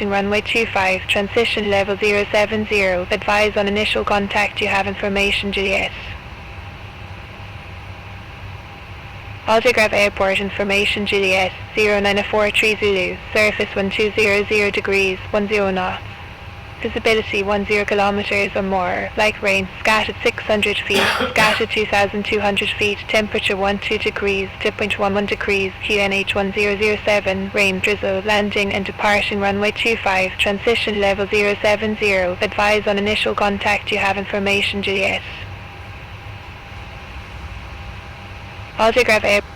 Runway 25, transition level 070, advise on initial contact you have information Juliet. Aldegrave Airport information Juliet, 0943 Zulu, surface 1200 degrees, 10 knots. Visibility 10 kilometers or more, light rain, scattered 600 feet, scattered 2,200 feet, temperature 12 degrees, 2.11 degrees, QNH 1007, rain, drizzle, landing and departing runway 25, transition level 070, advise on initial contact you have information Juliet. Aldegrave Airport.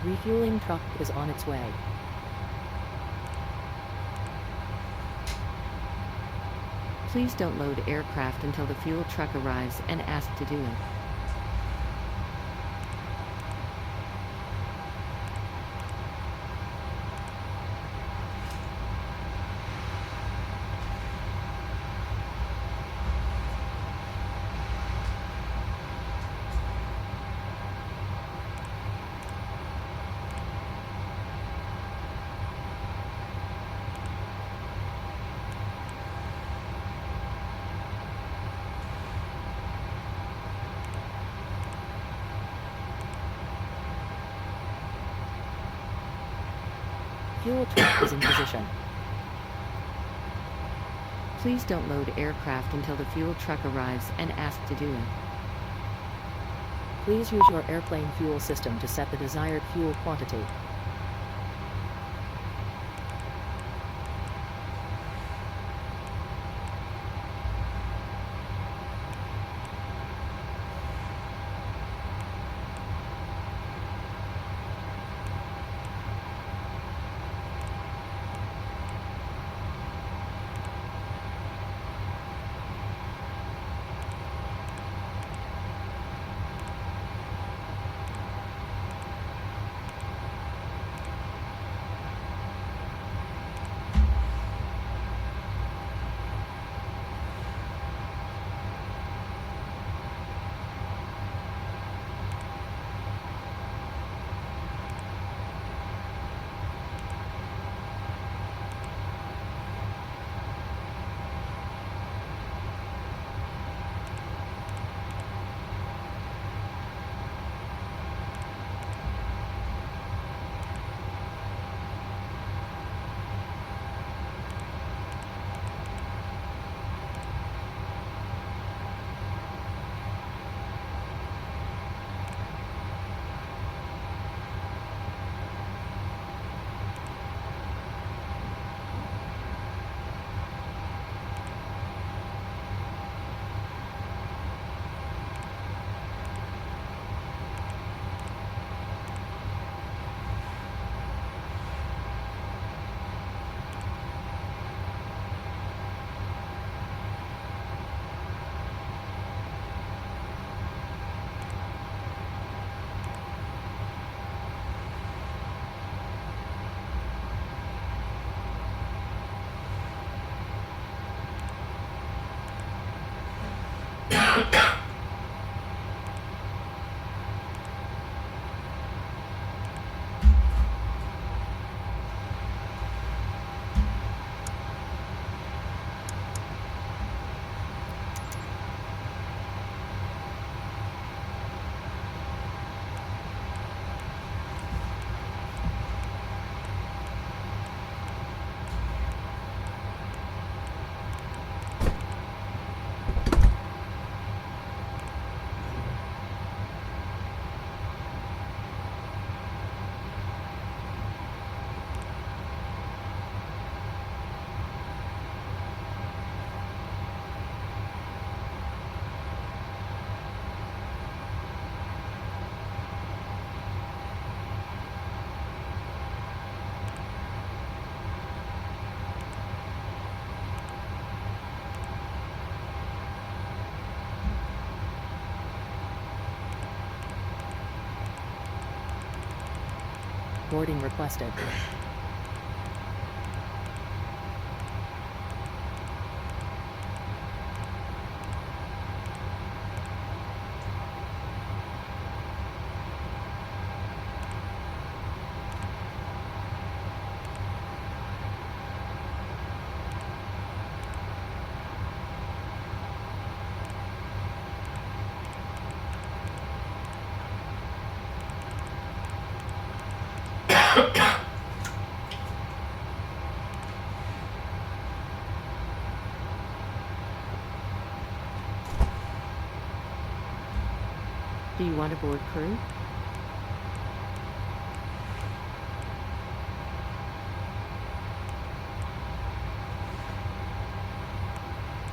Refueling truck is on its way. Please don't load aircraft until the fuel truck arrives and ask to do it. Fuel truck is in position. Please don't load aircraft until the fuel truck arrives and ask to do it. Please use your airplane fuel system to set the desired fuel quantity. Boarding requested. Do you want to board crew?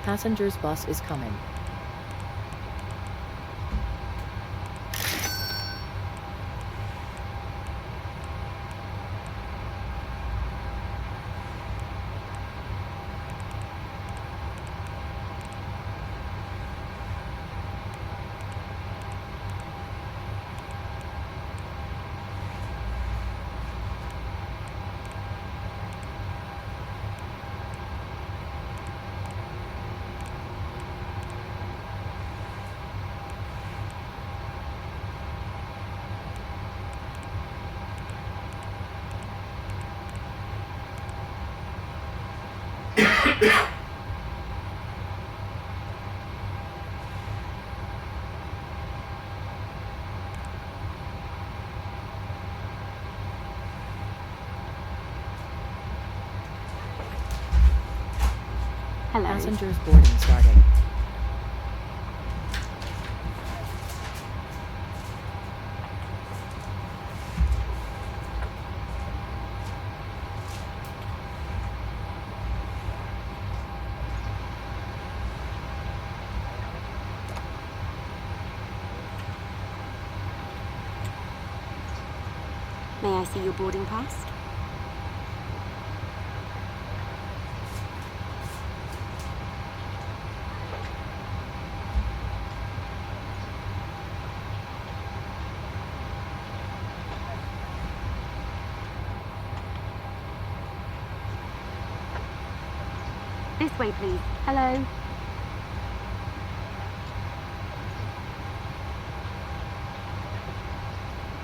Passengers bus is coming. Hello. Passengers boarding starting. May I see your boarding pass? This way, please. Hello.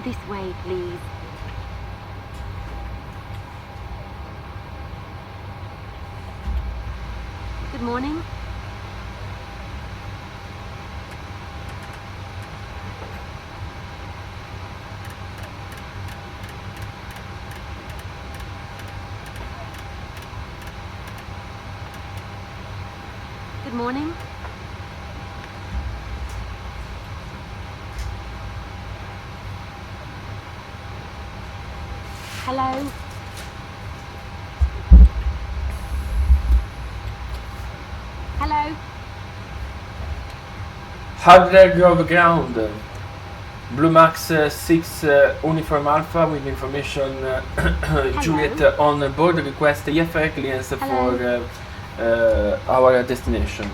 This way, please. Good morning. Good morning. Hello. Hello. Hard leg of ground. Blue Max 6 Uniform Alpha with information Juliet on board. Request EFR clearance for our destination.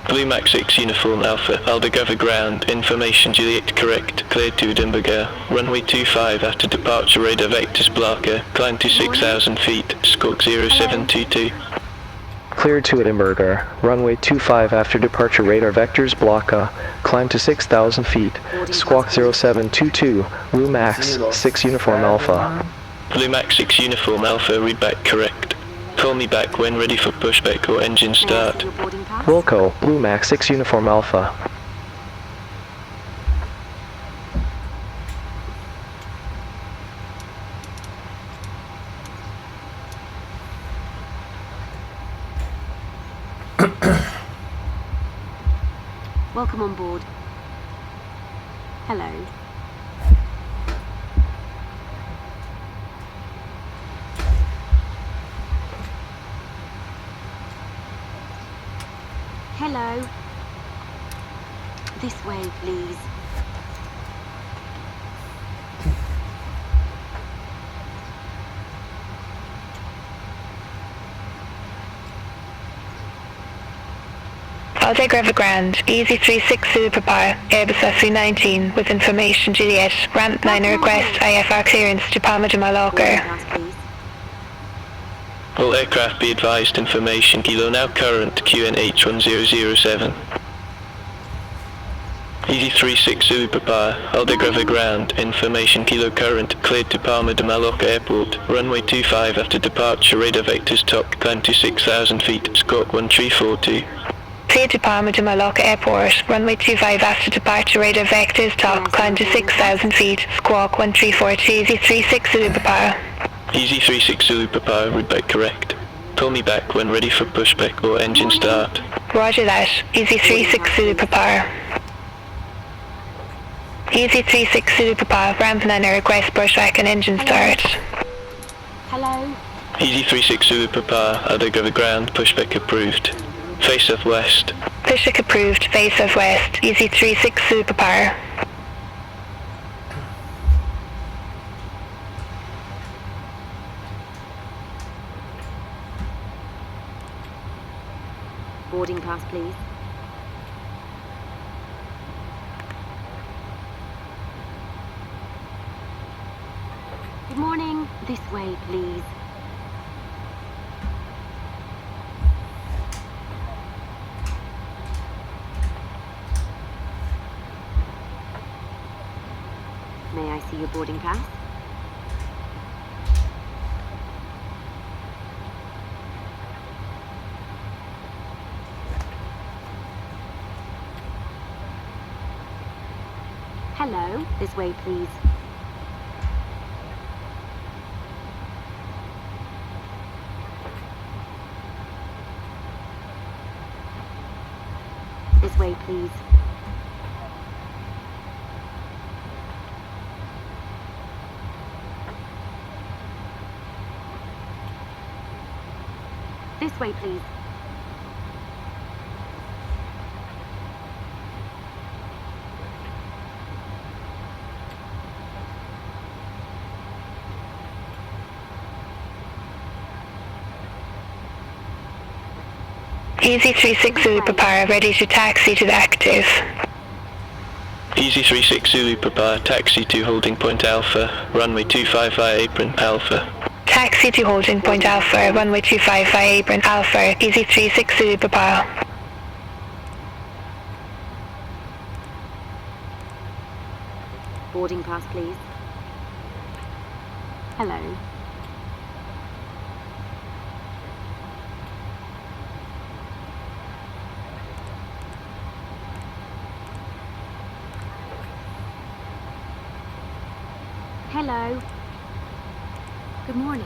Blue Max 6 Uniform Alpha, Aldegrove ground, information Juliet correct, cleared to Edimburgo, runway 25 after departure radar vectors blocker, climb to 6,000 feet, squawk 0722. Cleared to Edimburgo, runway 25 after departure radar vectors blocker, climb to 6,000 feet, squawk 0722, Blue Max 6 Uniform Alpha. Blue Max 6 Uniform Alpha, read back correct. Call me back when ready for pushback or engine start. Wilco, Blue Max 6 Uniform Alpha. Welcome on board. Hello. Hello. This way, please. Aldegrove Grand, Easy 36 Zulu Papa, Airbus SC19 with information Juliet, ramp 9 request IFR clearance to Palma de Mallorca. All aircraft be advised, information Kilo now current QNH 1007. Easy 36 Zulu Papa, Aldegrove ground, information Kilo current, cleared to Palma de Mallorca Airport, runway 25 after departure radar vectors top, climb to 6,000 feet, squawk 1342. Cleared to Palma de Mallorca Airport, runway 25 after departure radar vectors top, climb to 6,000 feet, squawk 1342, Easy 36 Zulu Papa. Easy 36 Zulu Papa, read back correct. Call me back when ready for pushback or engine start. Roger that, Easy 36 Zulu Papa. Easy 36 Zulu Papa, ramp 9 request pushback and engine start. Hello. Easy 36 Zulu Papa, Aldegrove ground, pushback approved. Face southwest. Pushback approved, face southwest, Easy 36 Zulu Papa. Boarding pass, please. Good morning. This way, please. May I see your boarding pass? Hello, this way, please. This way, please. This way, please. Easy 36 Zulu Papa, ready to taxi to the active. Easy 36 Zulu Papa, taxi to holding point Alpha, runway 25 via apron Alpha. Taxi to holding point Alpha, runway 25 via apron Alpha, Easy 36 Zulu Papa. Boarding pass, please. Hello. Hello. Good morning.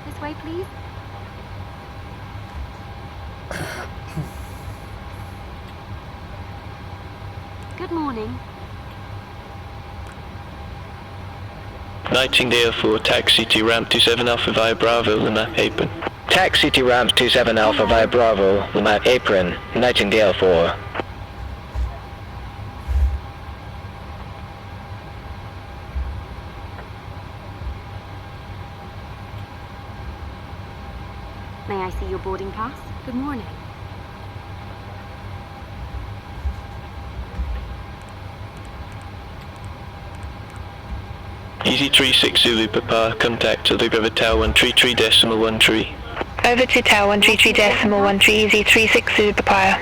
This way, please. Good morning. Nightingale 4, taxi to ramp 27 Alpha via Bravo, Lima, apron. Taxi to ramp 27 Alpha via Bravo, Lima, apron, Nightingale 4. May I see your boarding pass? Good morning. Easy 36 Zulu Papa, contact to the River Tower 133.13. Over to Tower 133.13, Easy 36 Zulu Papa.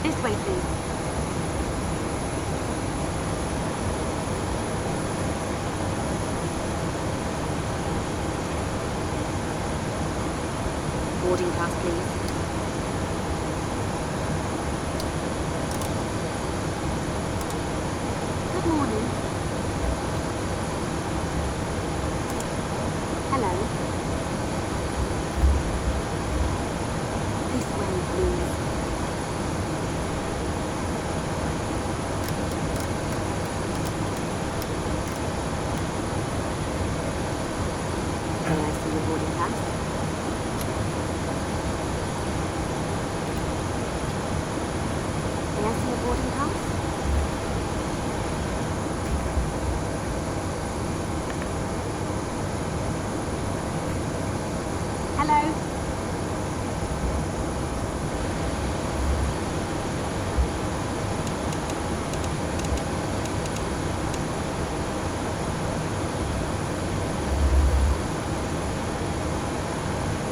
This way, please. Boarding pass, please. Good morning. Hello. This way, please. May I see your boarding pass? May I see your boarding pass? Hello?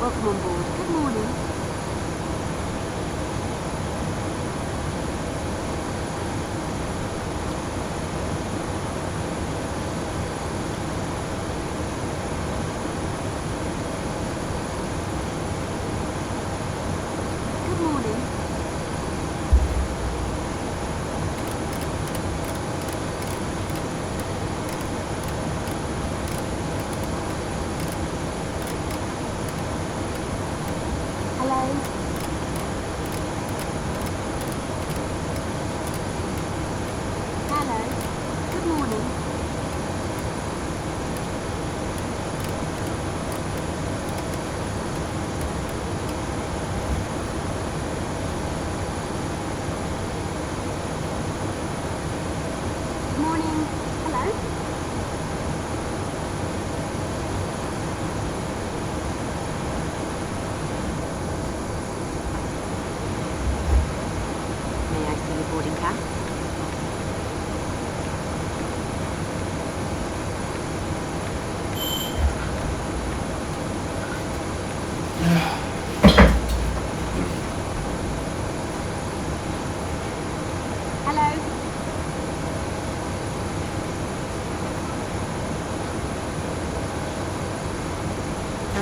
Welcome on board. Good morning. Good morning.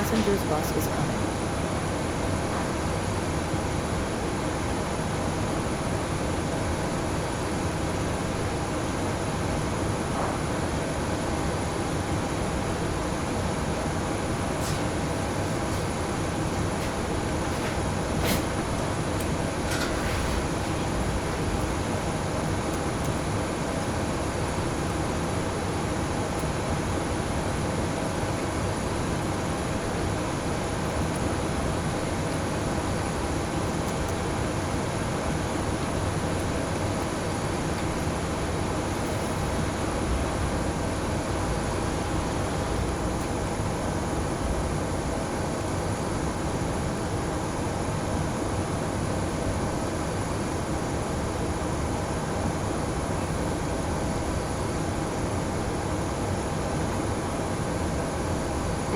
Passengers bus is coming.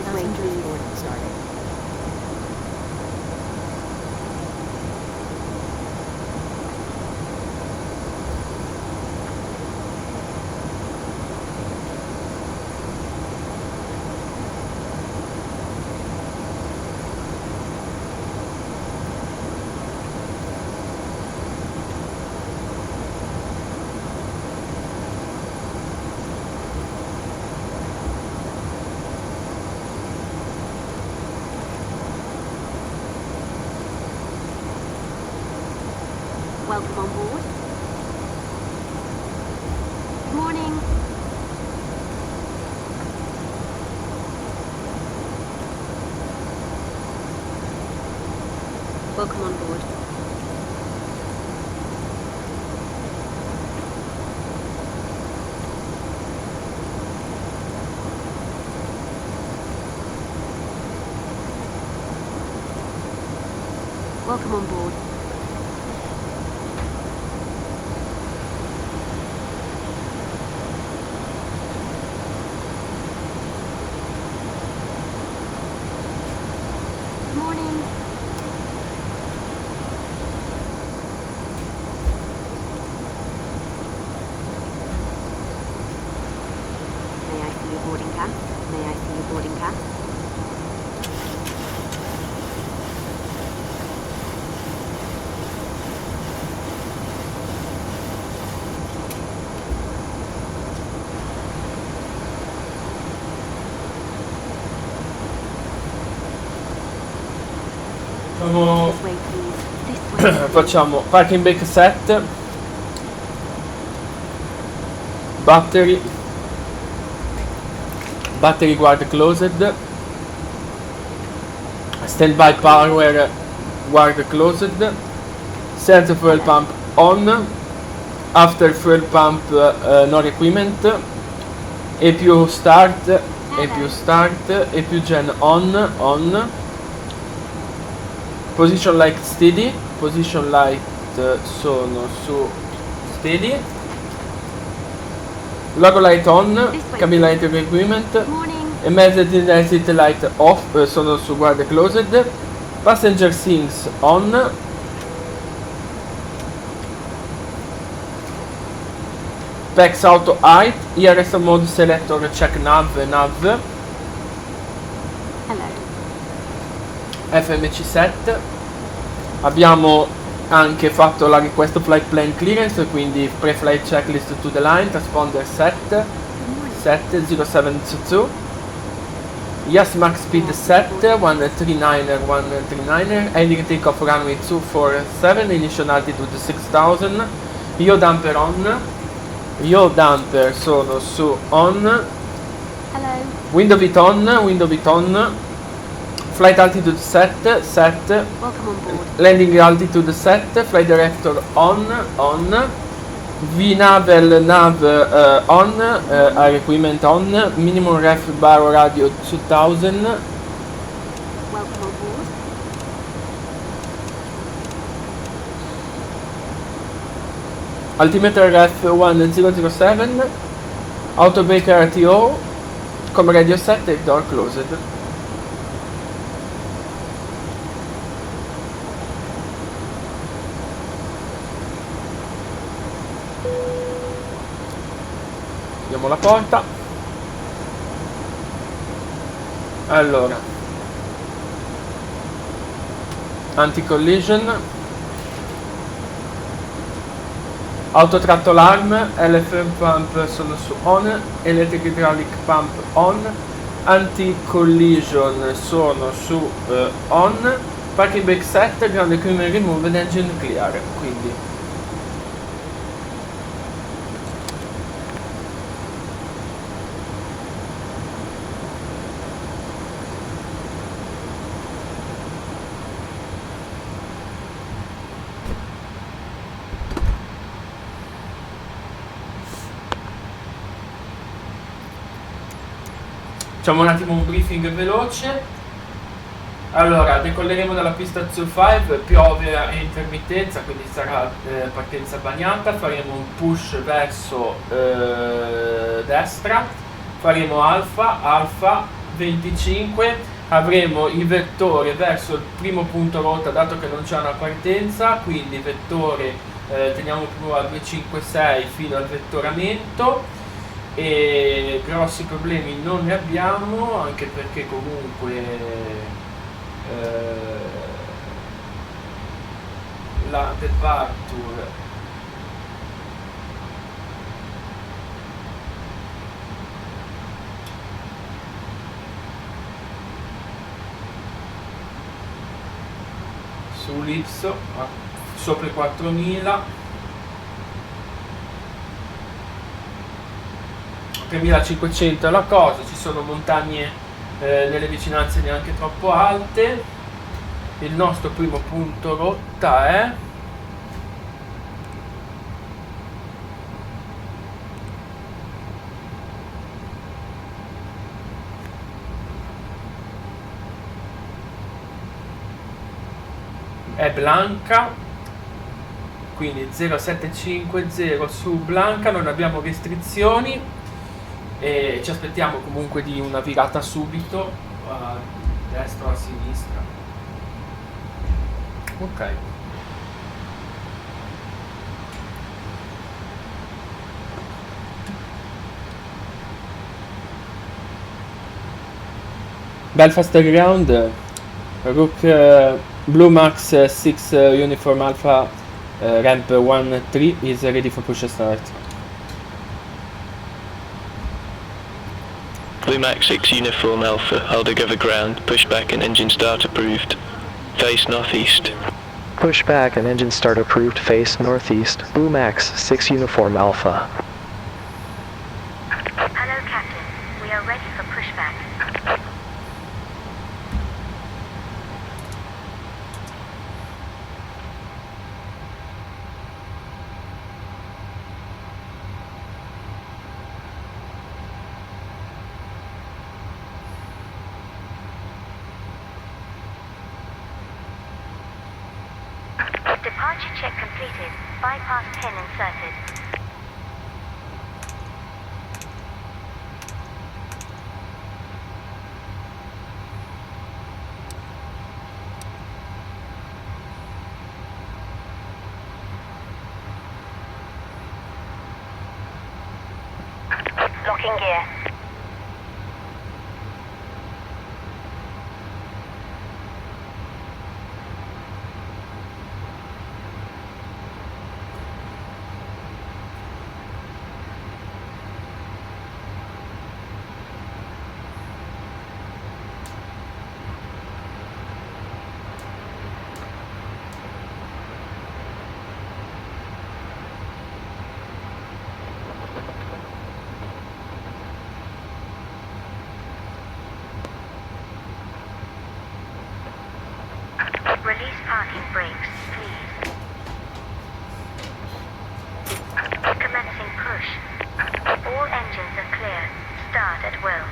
Passengers boarding starting. Welcome on board. Good morning. Welcome on board. Welcome on board. Good morning. May I see your boarding pass? May I see your boarding pass? Facciamo, This way, please. This way. facciamo parking brake set, battery guard closed, standby power guard closed, sensor fuel pump on, after fuel pump no requirement, EPU start, EPU gen on, position light steady, position light sono su steady, logo light on, cabin light equipment, Good morning. emergency exit light off, sono su guard closed, passenger things on, PEX auto height, IRS mode selector check nav, Hello. FMC set. Abbiamo anche fatto la request flight plan clearance, quindi pre-flight checklist to the line, transponder set 0722, yes max speed set 139er, ending takeoff runway 247, initial altitude 6000, yaw damper on, yaw damper sono su on, Hello. window vit on, flight altitude set, Welcome on board. landing altitude set, flight director on, VNAVL nav on, air equipment on, minimum ref bar radio 2000, Welcome on board. altimeter ref 1007, auto brake RTO, come radio set e door closed. Apriamo la porta. Allora, anti-collision, autotratto alarm, LFM pump sono su on, electric hydraulic pump on, anti-collision sono su on, parking brake set, ground equipment remove and engine clear, quindi facciamo un attimo un briefing veloce. Allora, decolleremo dalla pista 05, piove a intermittenza, quindi sarà partenza bagnata, faremo un push verso destra, faremo alfa 25, avremo il vettore verso il primo punto rotta dato che non c'è una partenza, quindi vettore teniamo più a 256 fino al vettoramento. E grossi problemi non ne abbiamo, anche perché comunque la departure sull'Ipso sopra i 4000, 3500 è la cosa, ci sono montagne nelle vicinanze neanche troppo alte. Il nostro primo punto rotta è Blanca, quindi 0750 su Blanca, non abbiamo restrizioni e ci aspettiamo comunque di una virata subito a destra o a sinistra. Ok, Belfast ground, Rook Blue Max 6 Uniform Alpha ramp 13 is ready for push start. Blue Max 6 Uniform Alpha, hold together ground, push back and engine start approved. Face northeast. Push back and engine start approved, face northeast. Blue Max 6 Uniform Alpha. Hello, Captain. We are ready for pushback. Departure check completed. Bypass pin inserted. Locking gear. Release parking brakes, please. Commencing push. All engines are clear. Start at will.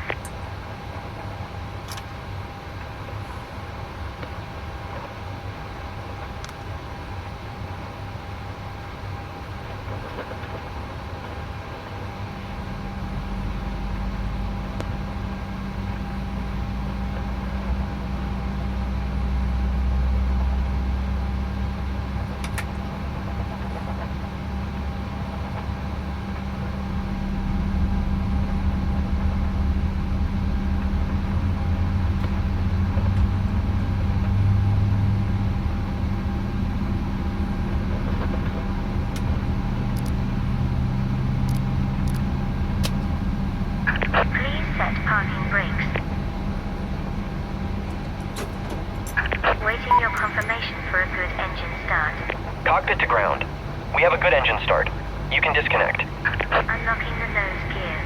Cockpit to ground. We have a good engine start. You can disconnect. Unlocking the nose gear.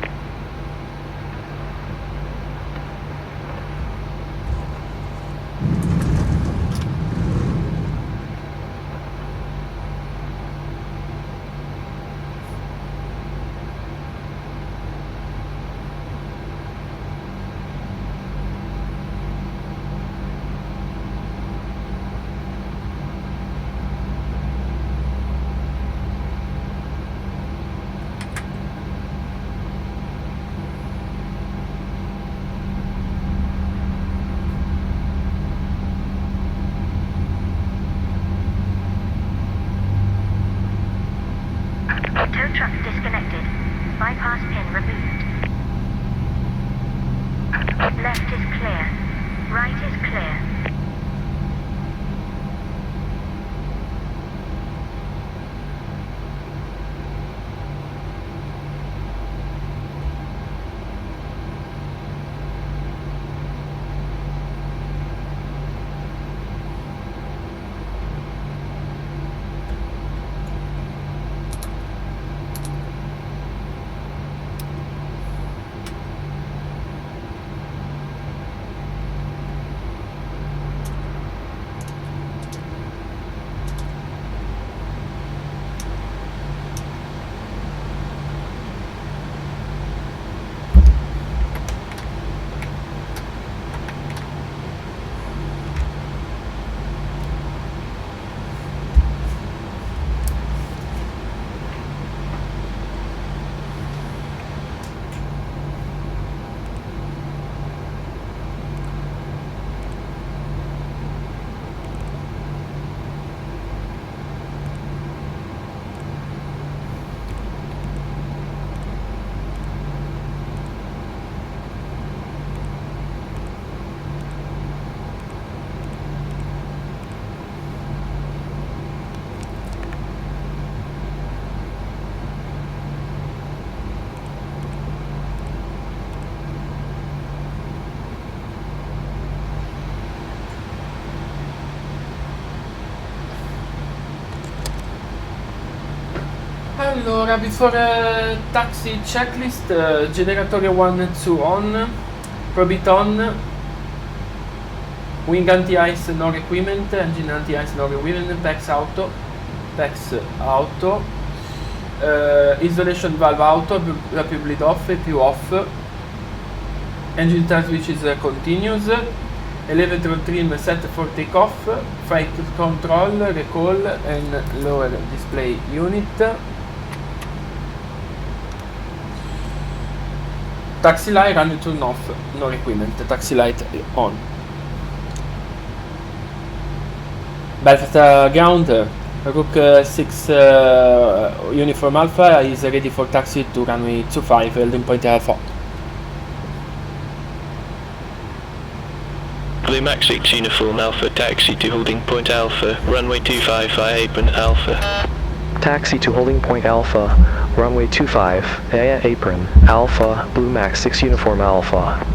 Tow truck disconnected. Bypass pin removed. Left is clear. Right is clear. Allora, before taxi checklist, generatore 1 and 2 on, probit on, wing anti-ice no requirement, engine anti-ice no requirement, PEX auto, isolation valve auto, rapid bleed off, più off, engine start switch is continuous, elevator trim set for takeoff, flight control, recall and lower display unit. Taxi light run turn off, no requirement, taxi light on. Belfast ground, Rook 6 Uniform Alpha is ready for taxi to runway 25, holding point Alpha. Blue Max 6 Uniform Alpha, taxi to holding point Alpha, runway 25 via apron Alpha. Taxi to holding point Alpha, runway 25, via apron, Alpha, Blue Max 6 Uniform Alpha.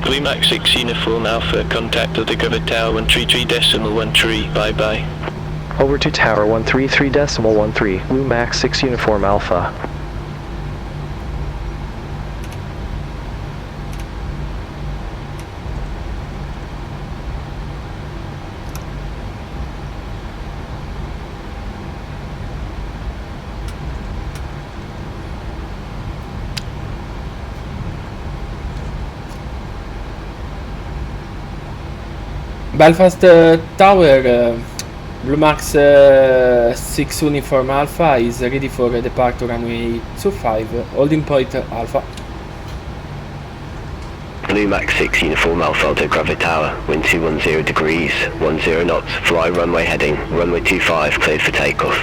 Blue Max 6 Uniform Alpha, contact the cover tower 133.13, bye bye. Over to tower 133.13, Blue Max 6 Uniform Alpha. Belfast Tower, Blue Max 6 Uniform Alpha is ready for departure runway 25, holding point Alpha. Blue Max 6 Uniform Alpha, Alto Cover Tower, wind 210 degrees, 10 knots, fly runway heading, runway 25, cleared for takeoff.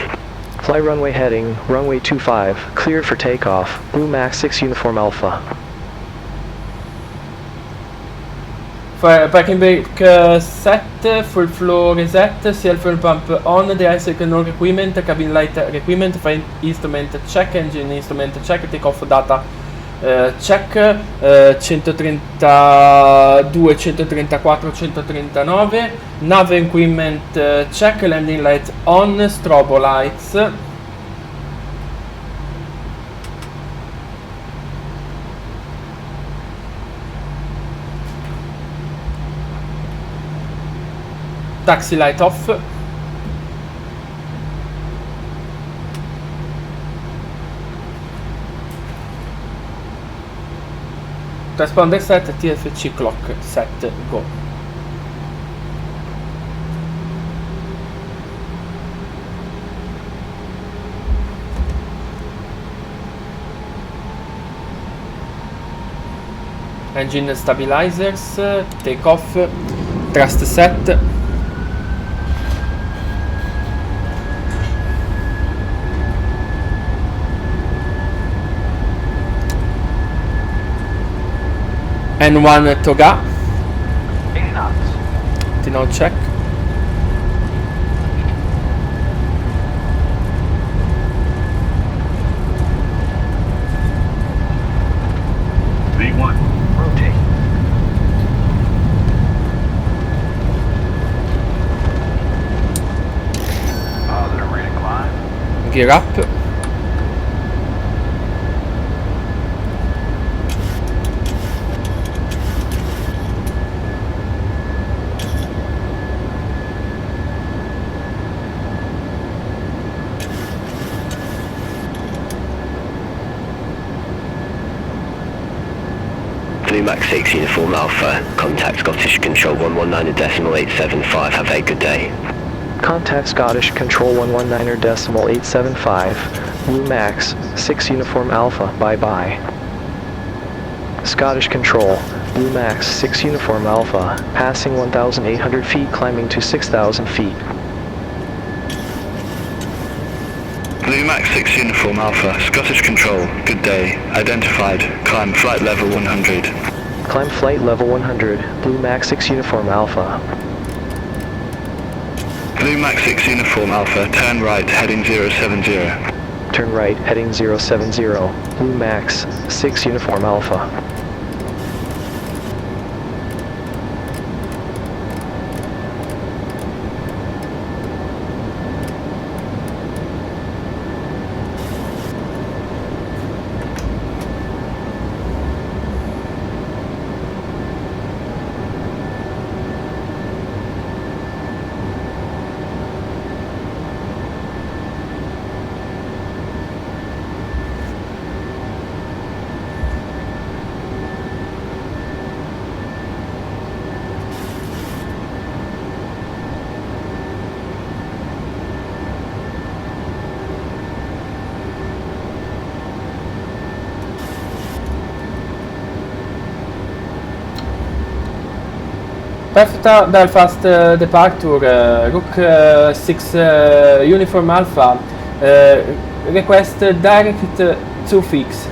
Fly runway heading, runway 25, cleared for takeoff, Blue Max 6 Uniform Alpha. Parking brake set, full flow reset, seal fuel pump on, the ISEC no requirement, cabin light requirement, fire instrument check, engine instrument check, takeoff data check, 132, 134, 139, nav equipment check, landing lights on, strobo lights. Taxi light off. Transponder set, TFC clock set, go. Engine stabilizers, take off, thrust set. N1 toga. 8 knots. T-node check. V1, rotate. Positive rate of climb. Gear up. Blue Max 6 Uniform Alpha, contact Scottish Control 119.875, have a good day. Contact Scottish Control 119.875, Blue Max 6 Uniform Alpha, bye bye. Scottish Control, Blue Max 6 Uniform Alpha, passing 1,800 feet, climbing to 6,000 feet. Blue Max 6 Uniform Alpha, Scottish Control, good day, identified, climb flight level 100. Climb flight level 100, Blue Max 6 Uniform Alpha. Blue Max 6 Uniform Alpha, turn right, heading 070. Turn right, heading 070, Blue Max 6 Uniform Alpha. Perfect Belfast departure, Rook 6 Uniform Alpha, request direct to fix.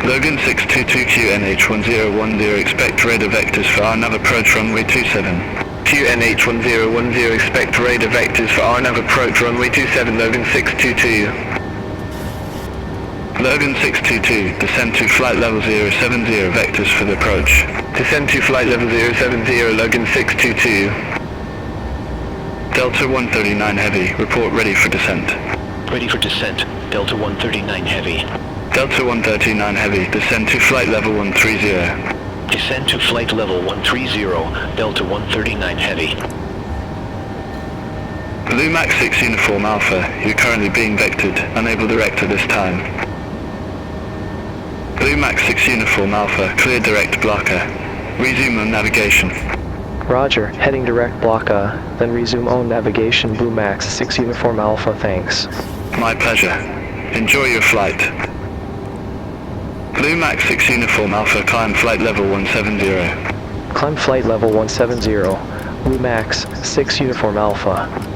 Logan 622 QNH1010, expect radar vectors for RNAV approach runway 27. QNH1010, expect radar vectors for RNAV approach runway 27, Logan 622. Logan 622, descend to flight level 070, vectors for the approach. Descend to flight level 070, Logan 622. Delta 139 Heavy, report ready for descent. Ready for descent, Delta 139 Heavy. Delta 139 Heavy, descend to flight level 130. Descend to flight level 130, Delta 139 Heavy. Blue Max 6 Uniform Alpha, you're currently being vectored, unable direct at this time. Blue Max 6 Uniform Alpha, clear direct blocker. Resume on navigation. Roger, heading direct Bloca, then resume own navigation Blue Max 6 Uniform Alpha, thanks. My pleasure. Enjoy your flight. Blue Max 6 Uniform Alpha, climb flight level 170. Climb flight level 170, Blue Max 6 Uniform Alpha.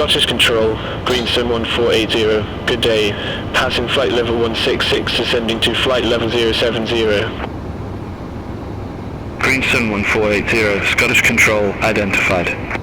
Scottish Control, Greenstone 1480, good day. Passing flight level 166, descending to flight level 070. Greenstone 1480, Scottish Control, identified.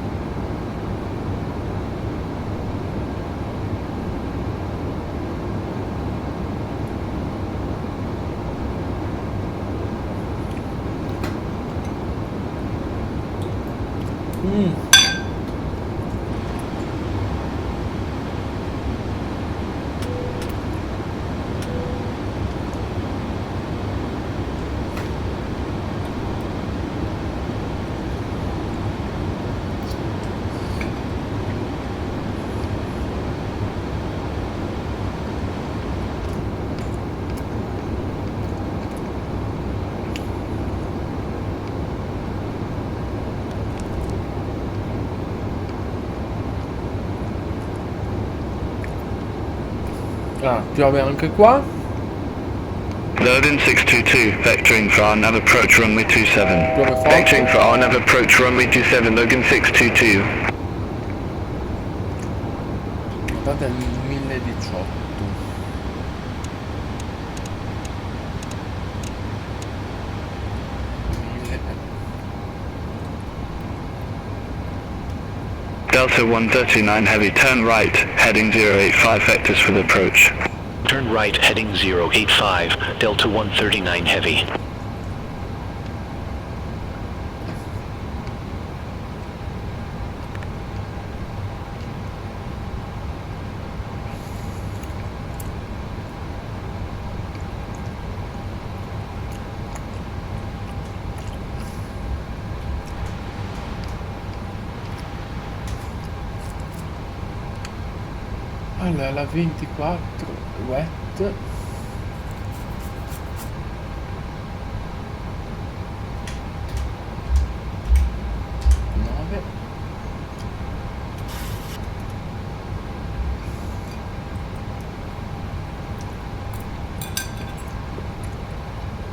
Ah, piove anche qua. Logan 622, vectoring for our nav approach runway 27. Piove forte. Vectoring for our nav approach runway 27, Logan 622. Guardate il 1018. Delta 139 Heavy, turn right, heading 085, vectors for the approach. Turn right, heading 085, Delta 139 Heavy. Allora, la 24, wet. 9.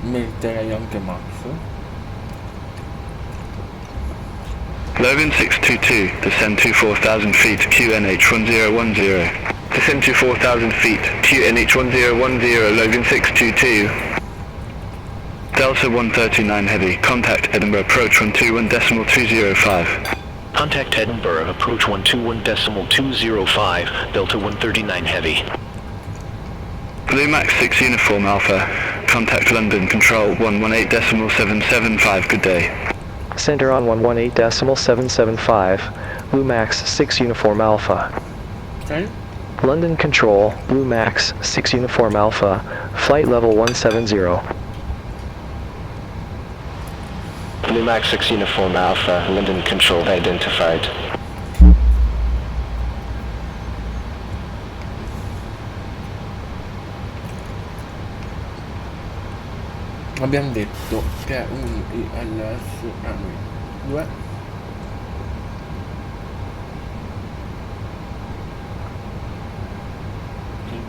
metterei anche Max. Logan 622, descend to 4,000 feet, QNH 1010. Descend to 4,000 feet, QNH 1010, Logan 622. Delta 139 heavy, contact Edinburgh, approach 121.205. Contact Edinburgh, approach 121.205, Delta 139 heavy. Blue Max 6 Uniform Alpha, contact London, control 118.775, good day. Center on 118.775, Blue Max 6 Uniform Alpha. Okay. London Control, Blue Max 6 Uniform Alpha, flight level 170. Blue Max 6 Uniform Alpha, London Control identified. Abbiamo detto che è un ILS 2.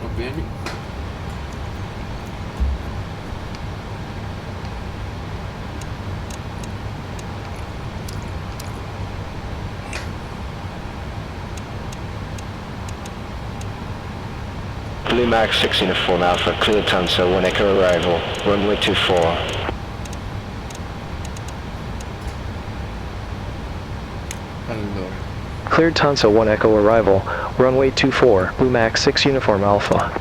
Va bene. Blue Max 6 Uniform Alpha, clear Tanso, 1 Echo arrival, runway 24. Allora, Cleared Tanso 1 Echo arrival, runway 24, Blue Max 6 Uniform Alpha.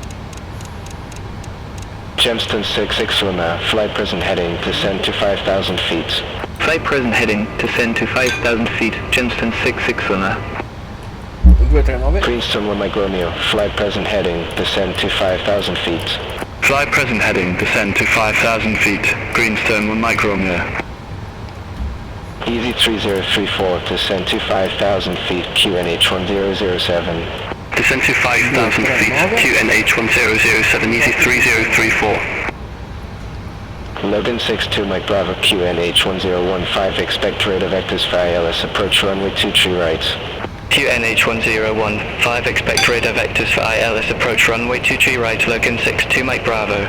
Gemston 6 Lima, flight present heading, descend to 5,000 feet. Flight present heading, descend to 5,000 feet, Gemston 6 Lima. 239. Greenstone 1 Mike Romeo, flight present heading, descend to 5,000 feet. Fly present heading, descend to 5,000 feet, Greenstone 1 Mike Romeo. Easy 3034, descend to 5,000 feet, QNH 1007. Descend to 5,000 feet, QNH 1007, easy 3034. Logan 62 Mike Bravo, QNH 1015, expect rate of vectors via LS, approach runway 23 right. QNH 1015, expect radar vectors for ILS, approach runway 23 right, Logan 62 Mike Bravo.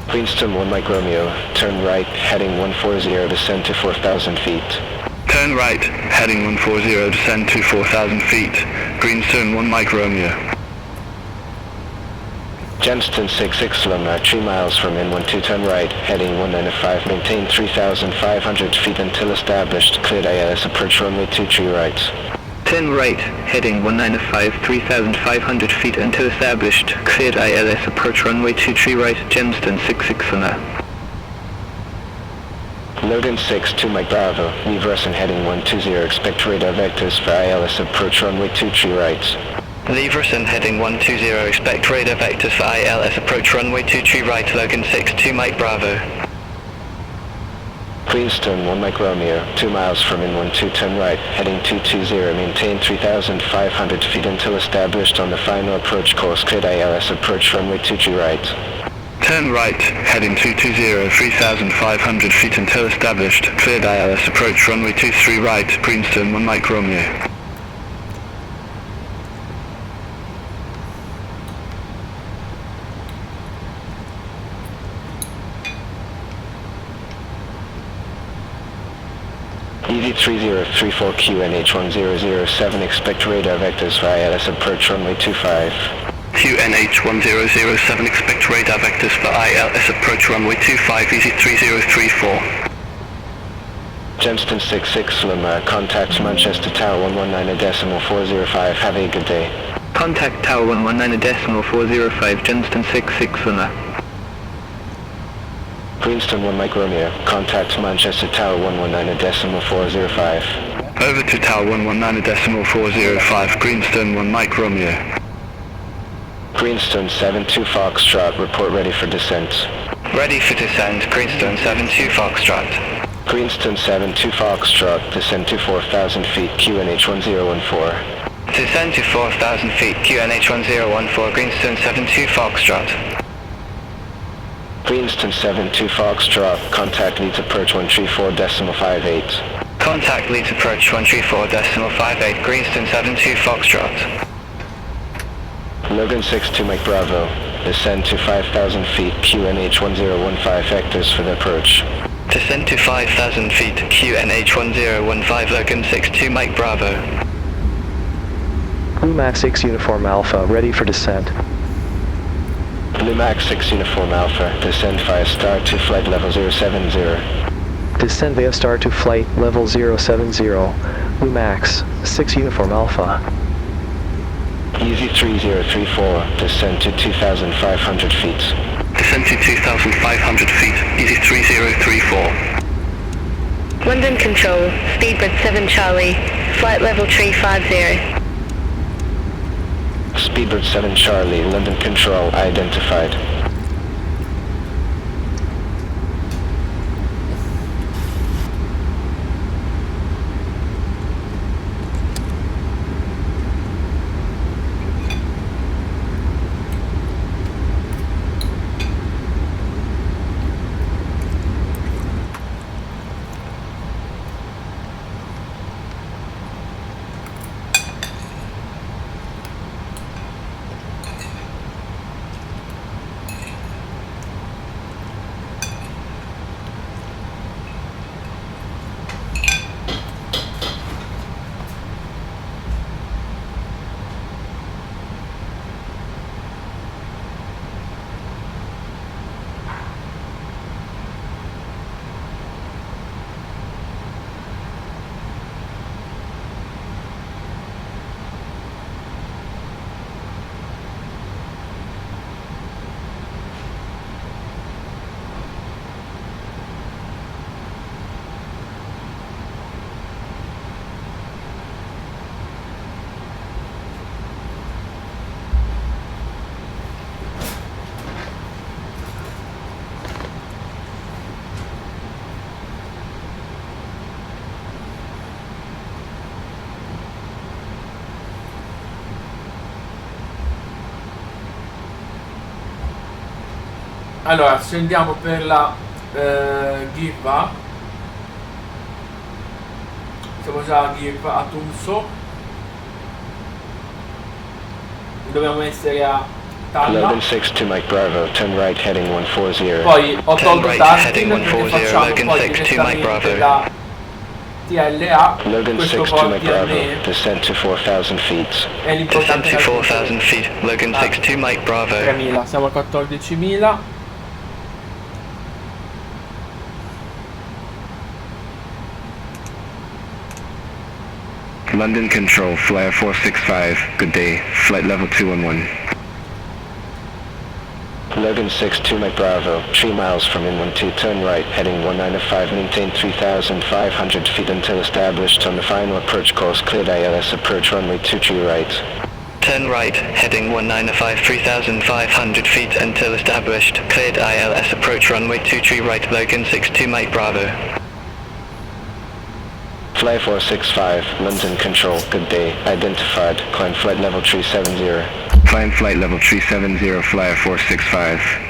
Queenstown 1 Mike Romeo, turn right, heading 140, descend to 4,000 feet. Turn right, heading 140, descend to 4,000 feet, Greenstone 1 Mike Romeo. Gemston 6 Lima, 3 miles from N12, turn right, heading 195, maintain 3,500 feet until established, cleared ILS, approach runway 23 right. Turn right, heading 195, 3,500 feet until established, cleared ILS, approach runway 23 right, Gemston 6 Lima. Logan 62 Mike Bravo, leave Russian heading 120, expect radar vectors for ILS, approach runway 23 right. Leave Russian heading 120, expect radar vectors for ILS, approach runway 23 right, Logan 62 Mike Bravo. Queenstown 1 Mike Romeo, 2 miles from N12, turn right, heading 220, maintain 3,500 feet until established on the final approach course, cleared ILS, approach runway 23 right. Turn right, heading 220, 3,500 feet until established, cleared ILS, approach runway 23 right, Greenstone 1 Mike Romeo. Easy 3034 QNH 1007, expect radar vectors for ILS, approach runway 25. QNH 1007, expect radar vectors for ILS, approach runway 25, easy 3034. Gemston 6 Lima, contact Manchester Tower 119.405, have a good day. Contact Tower 119.405, Gemston 6 Lima. Queenstown 1 Mike Romeo, contact Manchester Tower 119.405. Over to Tower 119.405, Greenstone 1 Mike Romeo. Greenstone 72 Foxtrot, report ready for descent. Ready for descent, Greenstone 72 Foxtrot. Greenstone 72 Foxtrot, descend to 4,000 feet, QNH 1014. Descend to 4,000 feet, QNH 1014, Greenstone 72 Foxtrot. Greenstone 72 Foxtrot, contact leads approach 134.58. Contact leads approach 134.58, Greenstone 72 Foxtrot. Logan 6-2 Mike Bravo. Descend to 5,000 feet, QNH 1015 vectors for the approach. Descend to 5,000 feet, QNH 1015 Logan 6-2 Mike Bravo. Blue Max 6 Uniform Alpha, ready for descent. Blue Max 6 Uniform Alpha, descend via star to flight level 070. Descend via star to flight level 070. Blue Max 6 Uniform Alpha. Easy 3034, descend to 2,500 feet. Descend to 2,500 feet, Easy 3034. London Control, Speedbird 7 Charlie, flight level 350. Speedbird 7 Charlie, London Control identified. Allora, scendiamo per la Girva. Siamo già a Girva, a Tunso. Dobbiamo essere a Talla. Logan 6 to Mike Bravo, turn right heading 140. Poi ho tolto right, Tarkin heading perché 140, facciamo Logan poi 6 to Mike direttamente Bravo. da TLA. Logan Questo 6 to Mike porti a Bravo, me. descend to 4,000 feet. È Descend l'importante to è 4,000 feet, Logan 6-2 Mike Bravo. 3.000, siamo a 14.000. London Control, Flyer 465, good day, flight level 211. Logan 6 to Mike Bravo, 3 miles from inland 2, turn right, heading 195, maintain 3,500 feet until established on the final approach course, cleared ILS approach runway 23 right. Turn right, heading 195, 3,500 feet until established, cleared ILS approach runway 23 right, Logan 6-2 Mike Bravo. Fly 465, London Control, good day, identified, climb flight level 370. Climb flight level 370, Flyer 465.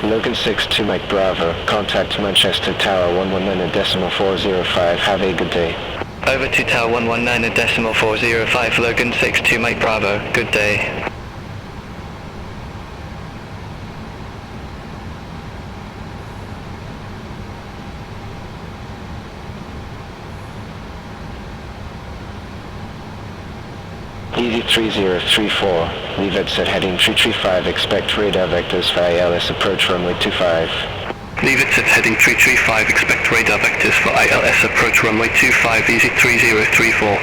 Logan 6 to Mike Bravo, contact Manchester Tower 119.405, have a good day. Over to Tower 119.405, Logan 6-2 Mike Bravo, good day. Easy 3034, leave at set heading 335, expect radar vectors for ILS approach runway 25. Leave it at heading 335, expect radar vectors for ILS approach runway 25, easy 3034.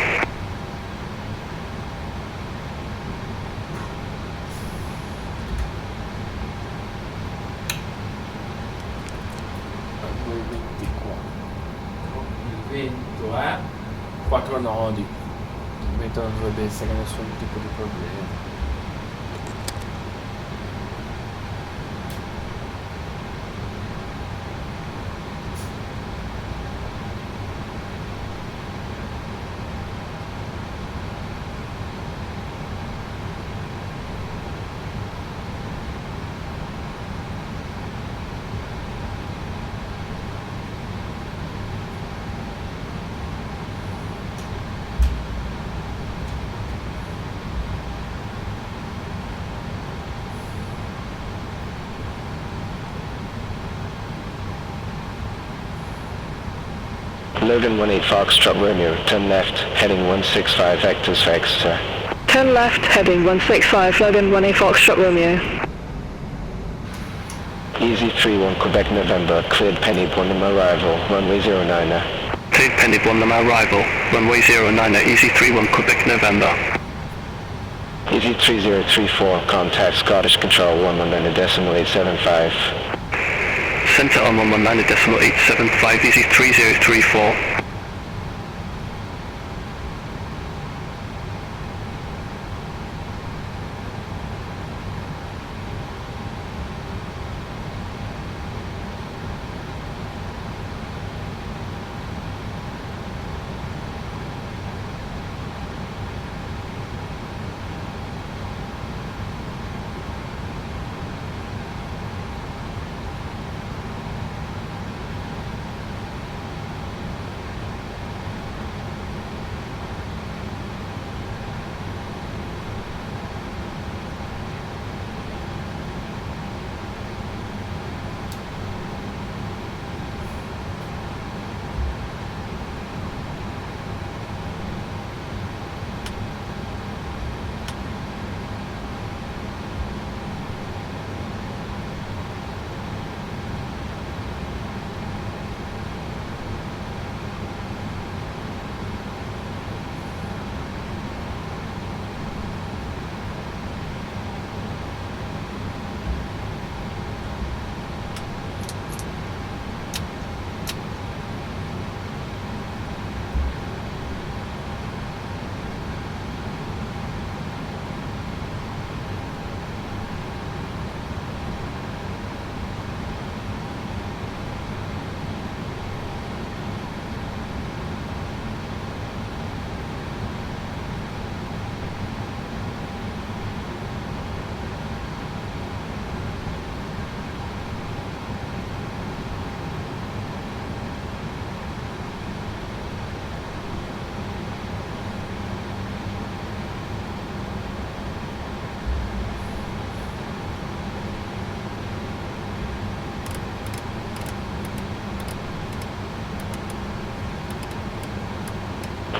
il 24. Il vento è 4 nodi. Il vento non dovrebbe essere nessun tipo di problema. Logan 18 Foxtrot Romeo, turn left, heading 165 hectares for Exeter. Turn left, heading 165, Logan 18 Foxtrot Romeo. Easy 31 Quebec November, cleared Penny 1 on arrival, runway 09er. Cleared Penny 1 on arrival, runway 09er, Easy 31 Quebec November. Easy 3034, contact Scottish Control 119.875. Centre on 119.875, Easy 3034.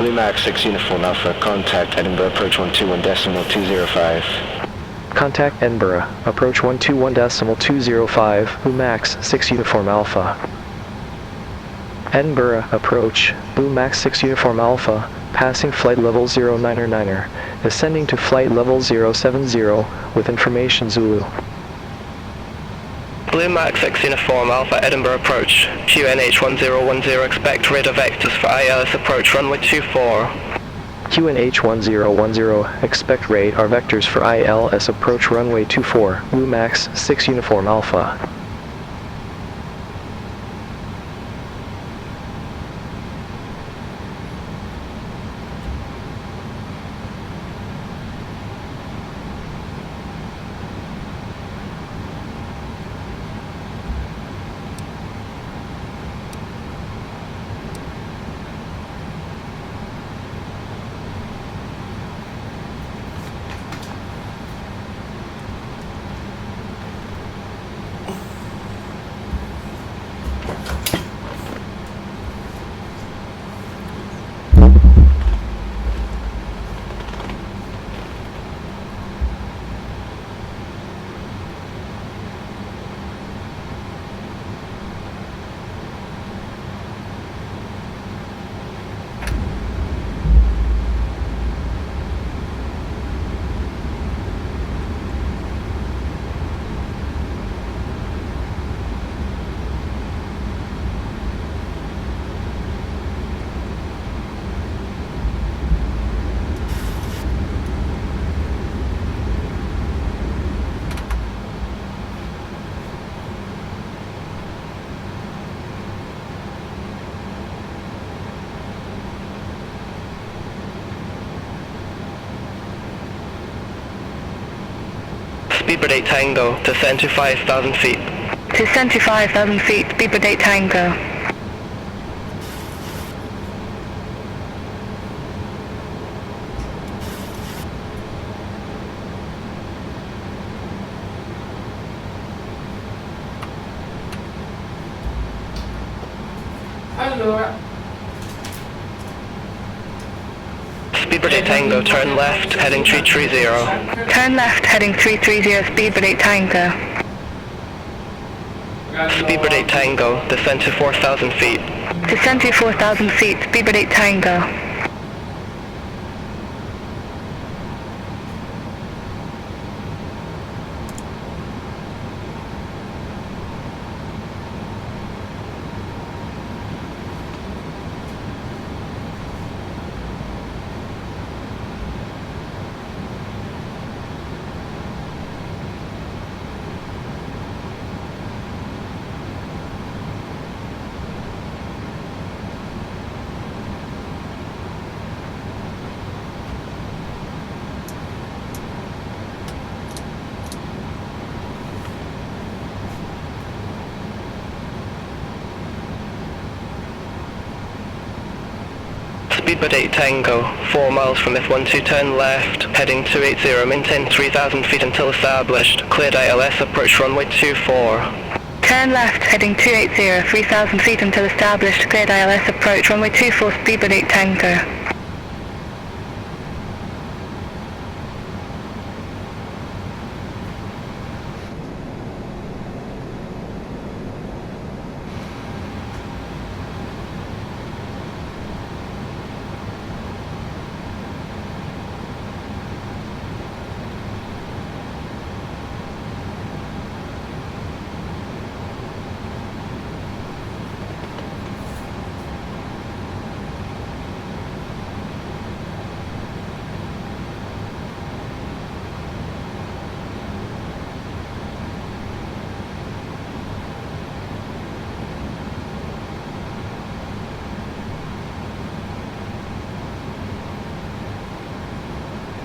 Blue Max 6 Uniform Alpha, contact Edinburgh approach 121.205. Contact Edinburgh, approach 121.205, Blue Max 6 Uniform Alpha. Edinburgh approach, Blue Max 6 Uniform Alpha, passing flight level 09er, ascending to flight level 070, with information Zulu. Blue Max 6 Uniform Alpha Edinburgh approach, QNH 1010, expect radar vectors for ILS approach runway 24. QNH 1010, expect radar vectors for ILS approach runway 24, Blue Max 6 Uniform Alpha. Speedbird 8 Tango, descend to 5,000 feet. Descend to 5,000 feet, Speedbird 8 Tango. Allora, Speedbird 8 Tango, turn left, heading 330. Turn left, heading 330, Speedbird 8 Tango. Speedbird 8 Tango, descend to 4,000 feet. Descend to 4,000 feet, Speedbird 8 Tango. Speedbird 8 Tango, 4 miles from F12, turn left, heading 280, maintain 3,000 feet until established. Cleared ILS, approach runway 24. Turn left, heading 280, 3,000 feet until established. Cleared ILS, approach runway 24, Speedbird 8 Tango.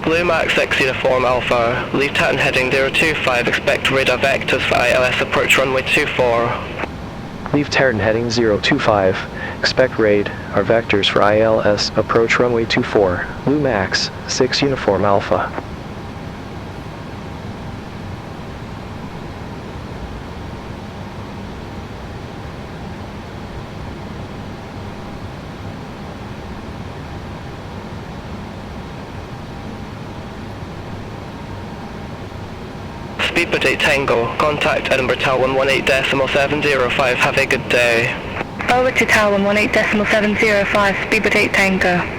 Blue Max X Uniform Alpha, leave Tatton heading 025, expect radar vectors for ILS, approach runway 24. Leave Tartan heading 025. Expect raid, our vectors for ILS, approach runway 24. Blue Max, 6 Uniform Alpha. Speedbird 8 Tango, contact Edinburgh Tower 118.705, have a good day. Over to Tower 118.705, Speedbird 8 Tango.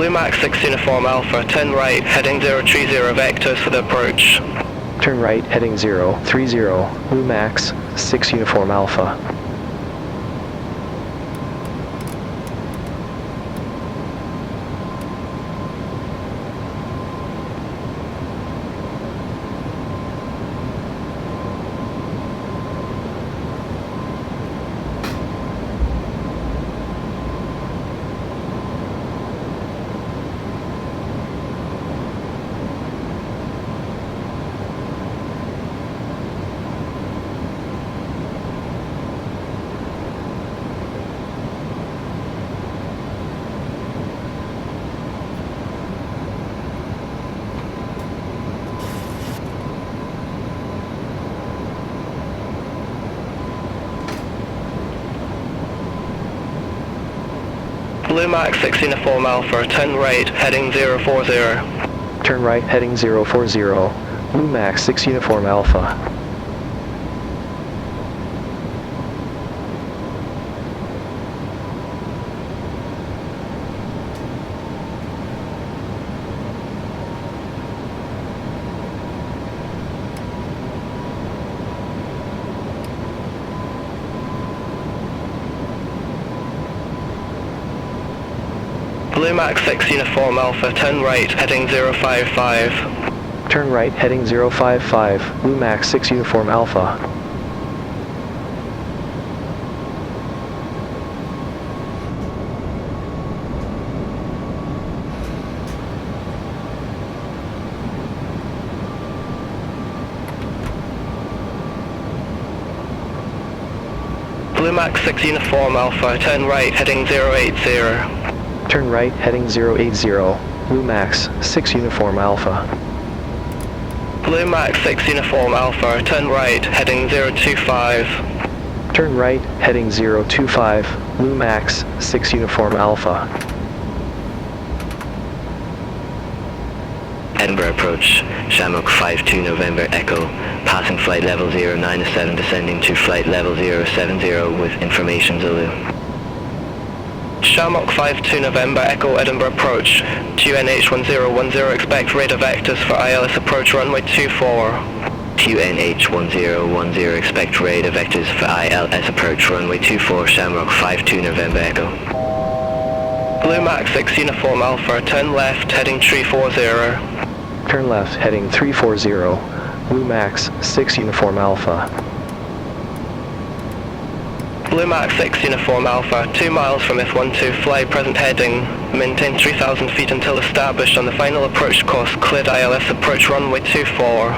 Blue Max 6 Uniform Alpha, turn right, heading 030 vectors for the approach. Turn right, heading 030, Blue Max 6 Uniform Alpha. Blue Max 6 Uniform Alpha, turn right, heading 040. Turn right, heading 040, Blue Max 6 Uniform Alpha. Blue Max 6 Uniform Alpha, turn right, heading 055. Turn right, heading 055, Blue Max 6 Uniform Alpha. Blue Max 6 Uniform Alpha, turn right, heading 080. Turn right, heading 080, Blue Max 6 Uniform Alpha. Blue Max 6 Uniform Alpha, turn right, heading 025. Turn right, heading 025, Blue Max 6 Uniform Alpha. Edinburgh approach, Shamrock 52 November Echo, passing flight level 097, descending to flight level 070 with information Zulu. Shamrock 52 November Echo Edinburgh approach, QNH 1010, expect radar vectors for ILS approach runway 24. QNH 1010, expect radar vectors for ILS approach runway 24, Shamrock 52 November Echo. Blue Max 6 Uniform Alpha, turn left, heading 340. Turn left, heading 340, Blue Max 6 Uniform Alpha. Blue Max 6 Uniform Alpha, 2 miles from F12, fly present heading, maintain 3,000 feet until established on the final approach course, cleared ILS approach runway 24.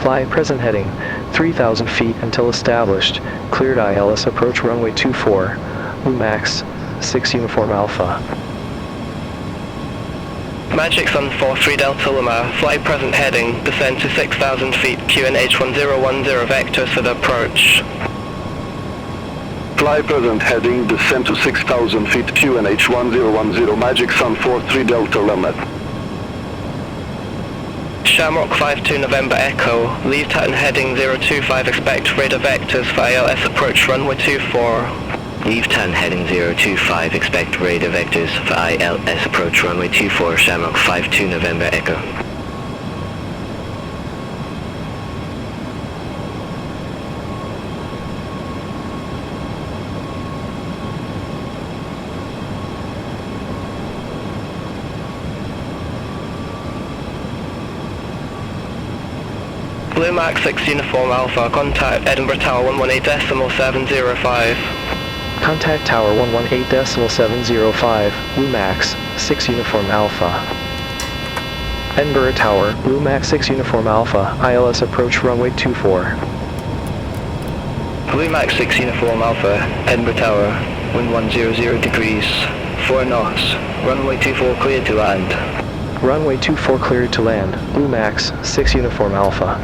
Fly present heading, 3,000 feet until established, cleared ILS approach runway 24, Blue Max 6 Uniform Alpha. Magic Sun 43 Delta Lima, fly present heading, descend to 6,000 feet, QNH 1010 vectors for the approach. Fly present heading, descend to 6,000 feet, QNH 1010, Magic Sun 43 Delta Lima. Shamrock 52 November Echo, leave Titan heading 025, expect radar vectors for ILS approach runway 24. Leave Titan heading 025, expect radar vectors for ILS approach runway 24, Shamrock 52 November Echo. Blue Max 6 Uniform Alpha, contact Edinburgh Tower 118.705. Contact Tower 118.705, Blue Max 6 Uniform Alpha. Edinburgh Tower, Blue Max 6 Uniform Alpha, ILS approach runway 24. Blue Max 6 Uniform Alpha, Edinburgh Tower, wind 100 degrees, 4 knots, runway 24 cleared to land. Runway 24 cleared to land, Blue Max 6 Uniform Alpha.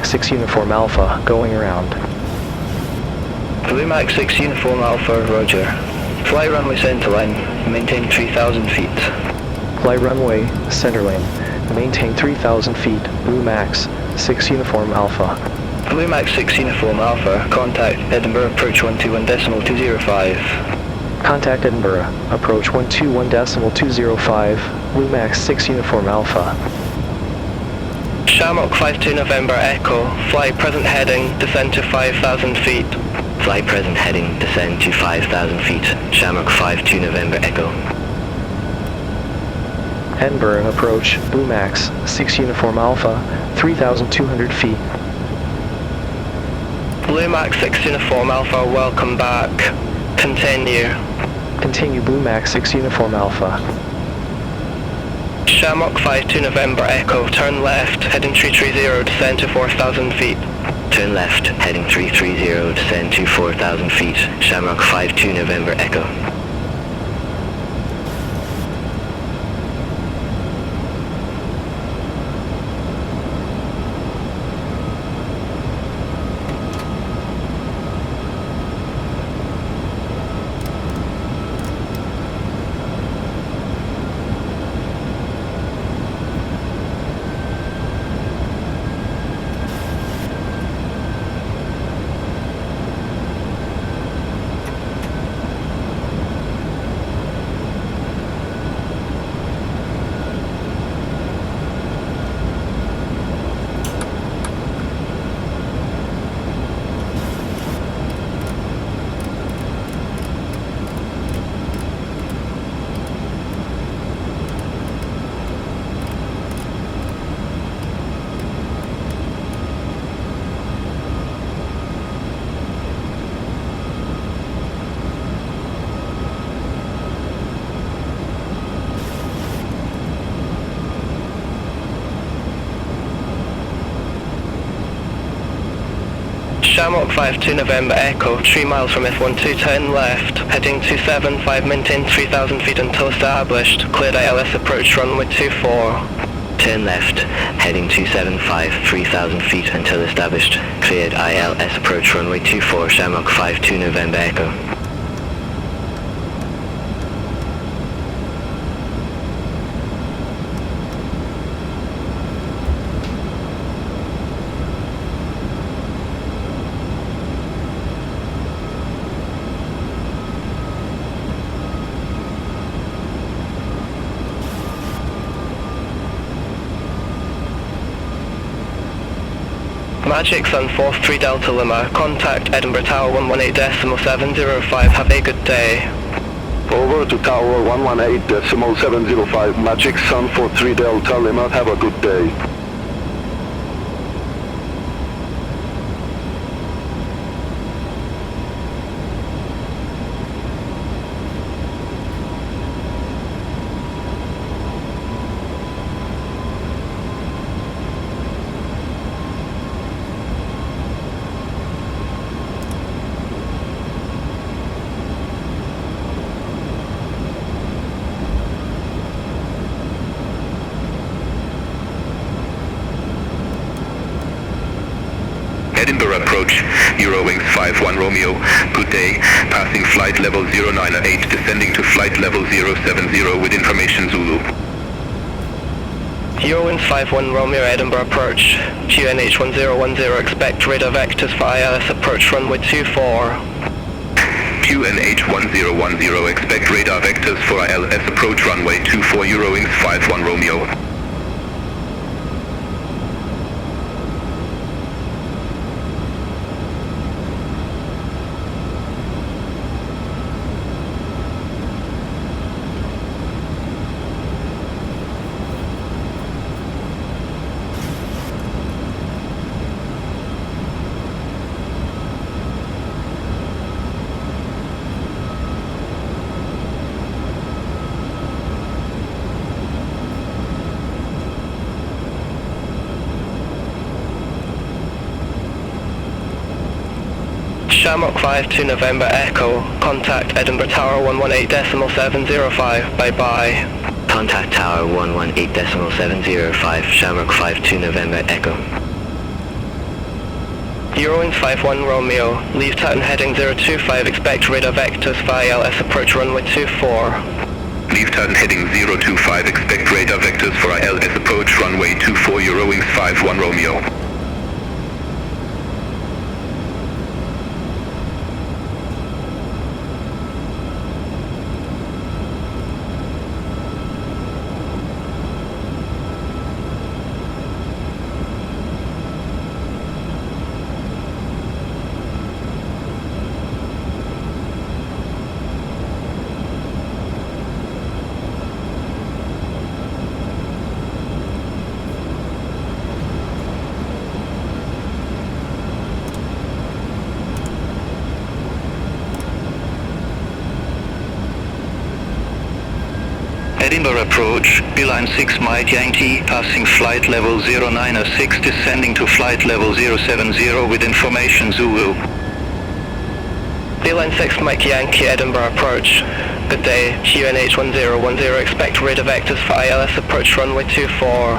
Max 6 Uniform Alpha, going around. Blue Max 6 Uniform Alpha, roger. Fly runway centerline, maintain 3,000 feet. Fly runway center lane, maintain 3,000 feet, Blue Max 6 Uniform Alpha. Blue Max 6 Uniform Alpha, contact Edinburgh approach 121.205. Contact Edinburgh, approach 121.205, Blue Max 6 Uniform Alpha. Shamrock 52 November Echo, fly present heading, descend to 5,000 feet. Fly present heading, descend to 5,000 feet, Shamrock 52 November Echo. Edinburgh approach, Blue Max 6 Uniform Alpha, 3,200 feet. Blue Max 6 Uniform Alpha, welcome back. Continue. Continue Blue Max 6 Uniform Alpha. Shamrock 52 November Echo, turn left, heading 330, descend to 4,000 feet. Turn left, heading 330, descend to 4,000 feet, Shamrock 52 November Echo. Shamrock 52 November Echo, 3 miles from F12, turn left, heading 275, maintain 3,000 feet until established, cleared ILS approach runway 24. Turn left, heading 275, 3,000 feet until established, cleared ILS approach runway 24, Shamrock 52 November Echo. Magic Sun 43 Delta Lima, contact Edinburgh Tower 118.705, have a good day. Over to Tower 118.705, Magic Sun 43 Delta Lima, have a good day. Edinburgh approach, Eurowings 51 Romeo, good day, passing flight level 098, descending to flight level 070 with information Zulu. Eurowings 51 Romeo Edinburgh approach, QNH 1010, expect radar vectors for ILS approach runway 24. QNH 1010, expect radar vectors for ILS approach runway 24, Eurowings 51 Romeo. Shamrock 52 November Echo, contact Edinburgh Tower 118.705, bye-bye. Contact Tower 118.705, Shamrock 52 November Echo. Eurowings 51 Romeo, leave Tatton heading 025, expect radar vectors via ILS approach runway 24. Leave Tatton heading 025, expect radar vectors for ILS approach runway 24, Eurowings 51 Romeo. Edinburgh approach, beeline 6 Mike Yankee, passing flight level 0906, descending to flight level 070 with information Zulu. Beeline 6 Mike Yankee, Edinburgh approach. Good day, QNH 1010, expect radar vectors for ILS approach runway 24.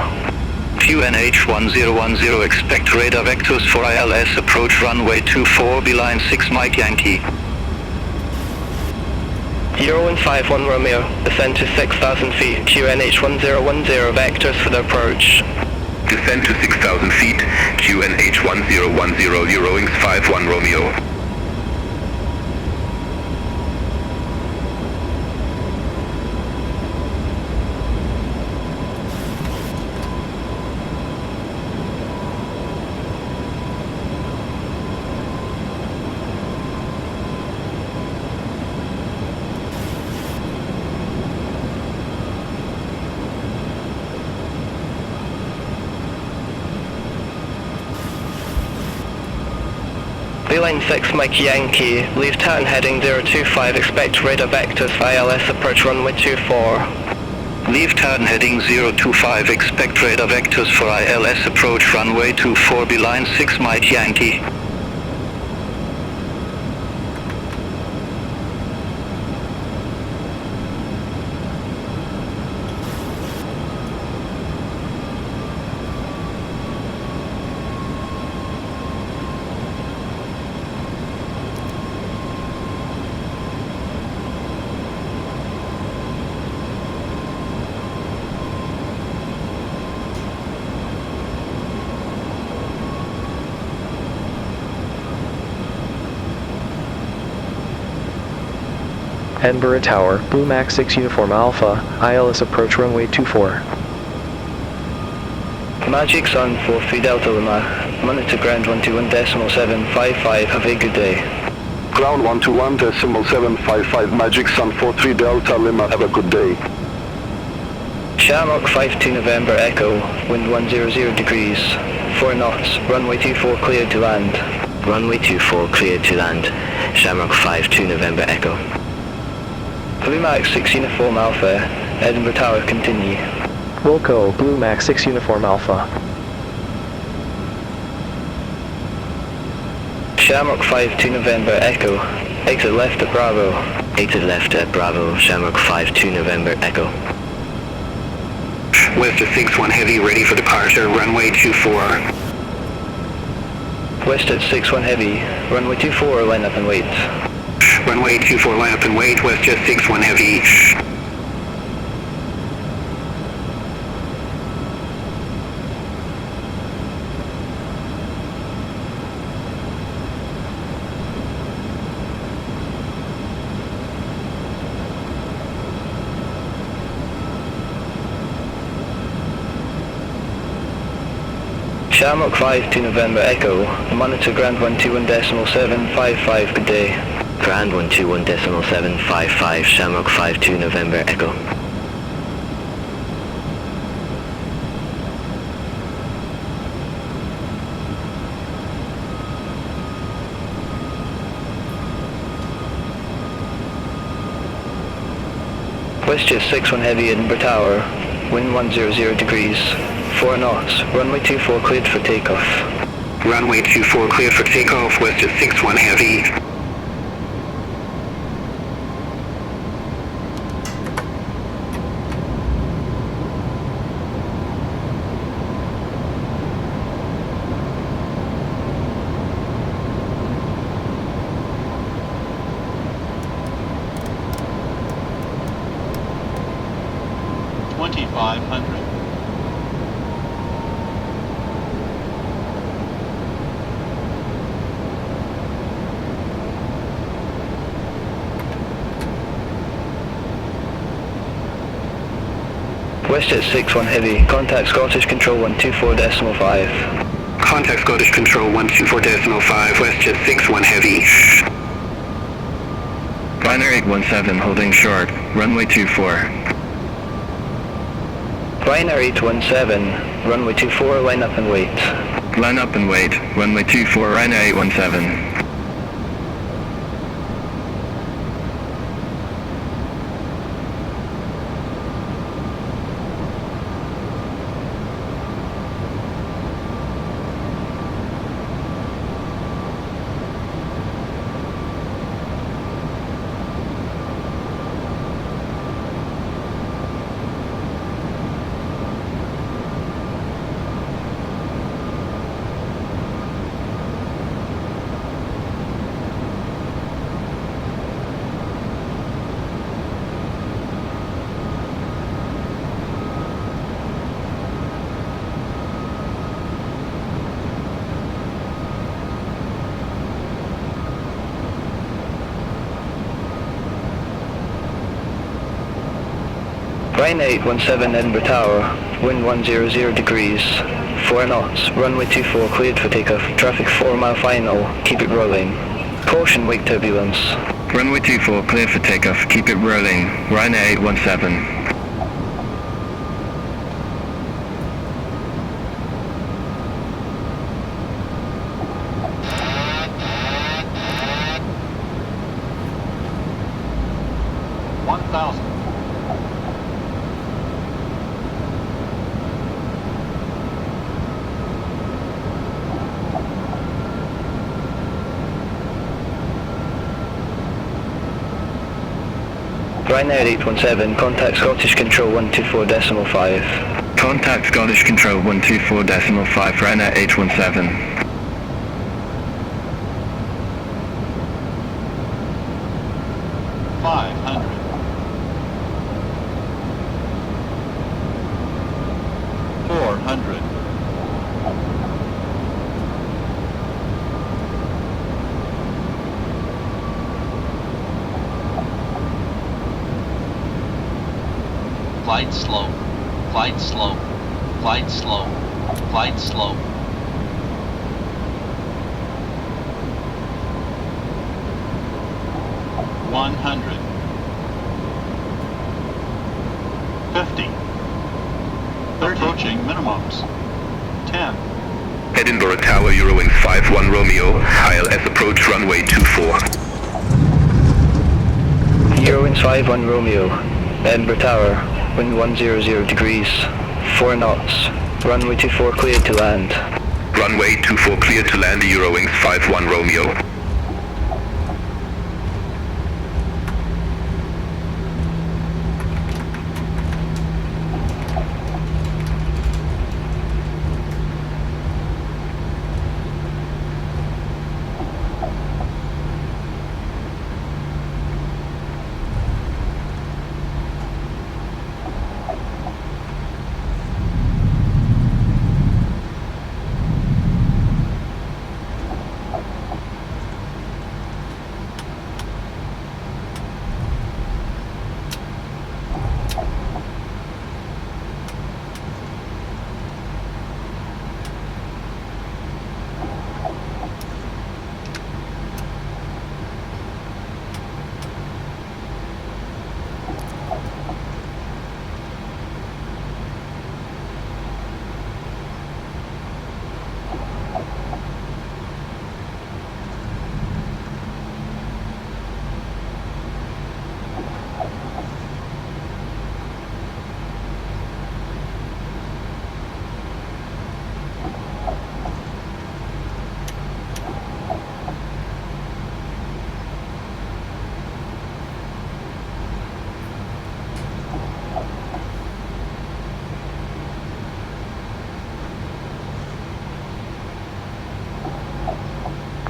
QNH 1010, expect radar vectors for ILS approach runway 24, beeline 6 Mike Yankee. Eurowing 51 Romeo, descend to 6,000 feet, QNH 1010, vectors for the approach. Descend to 6,000 feet, QNH 1010, Eurowings 51 Romeo. Beeline 6 Mike Yankee, leave Tatton heading 025, expect radar vectors for ILS approach runway 24. Leave Tatton heading 025, expect radar vectors for ILS approach runway 24, beeline 6 Mike Yankee. Edinburgh Tower, Blue Max 6 Uniform Alpha, ILS approach runway 24. Magic Sun 43 Delta Lima, monitor ground 121.755, have a good day. Ground 121.755, Magic Sun 43 Delta Lima, have a good day. Shamrock 52 November Echo, wind 100 degrees, 4 knots, runway 24 cleared to land. Runway 24 cleared to land, Shamrock 52 November Echo. Blue Max 6 Uniform Alpha, Edinburgh Tower, continue. Wilco, Blue Max 6 Uniform Alpha. Shamrock 52 November Echo, exit left at Bravo. Exit left at Bravo, Shamrock 52 November Echo. West at 61 Heavy, ready for departure, runway 24. West at 61 Heavy, runway 24, line up and wait. Runway 24, line up and wait, west at 61 Heavy. Shamrock 52 November Echo, monitor ground 121.755, good day. Ground 121.755, Shamrock 52 November Echo. Westjet 61 Heavy, Edinburgh Tower, wind 100 degrees, 4 knots, runway 24 cleared for takeoff. Runway 24 cleared for takeoff, Westjet 61 Heavy. 2500. WestJet 61 Heavy, contact Scottish Control 124.5. Contact Scottish Control 124.5, WestJet 61 Heavy. Ryanair 817 holding short, runway 24. Ryanair 817, runway 24, line up and wait. Line up and wait, runway 24, Ryanair 817. Ryanair 817 Edinburgh Tower, wind 100 degrees, 4 knots, runway 24 cleared for takeoff, traffic 4 mile final, keep it rolling. Caution wake turbulence. Runway 24 cleared for takeoff, keep it rolling, Ryanair 817. Ryanair 817, contact Scottish Control 124.5. Contact Scottish Control 124.5, Ryanair 817. Flight slow, flight slow, flight slow, flight slow. $100. 50. 30. Approaching minimums. 10. Edinburgh Tower, Eurowing 51 Romeo, ILS approach runway 24. Eurowing 51 Romeo, Edinburgh Tower, wind 100 degrees, 4 knots, runway 24 cleared to land. Runway 24 cleared to land, Eurowings 51 Romeo.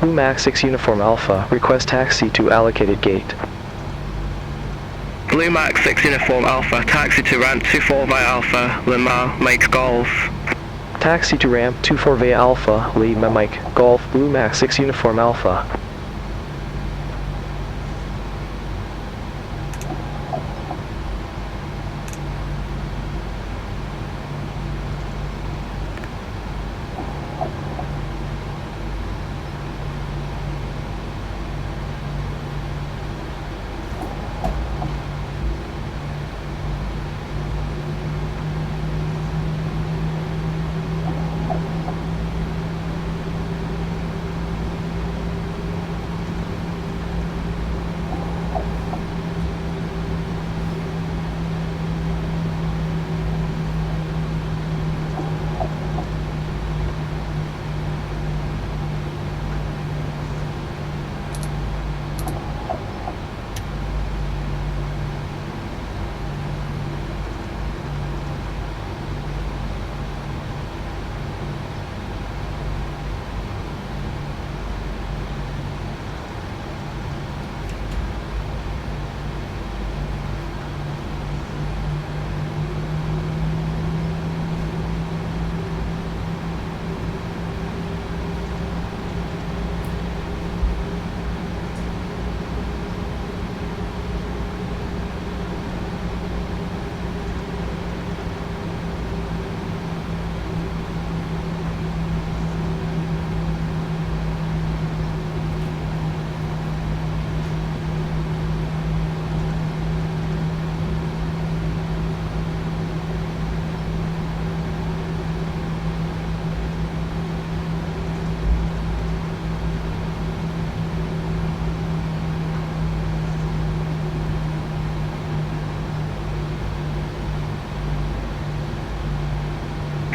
Max 6 Uniform Alpha, request taxi to allocated gate. Blue Max 6 Uniform Alpha, taxi to ramp 24 via Alpha, Lima, Mike Golf. Taxi to ramp 24 via Alpha, Lima Mike Golf, Blue Max 6 Uniform Alpha.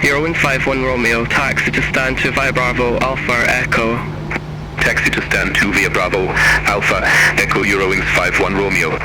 Eurowings 51 Romeo, taxi to stand 2 via Bravo, Alpha Echo. Taxi to stand 2 via Bravo, Alpha Echo Eurowings 51 Romeo.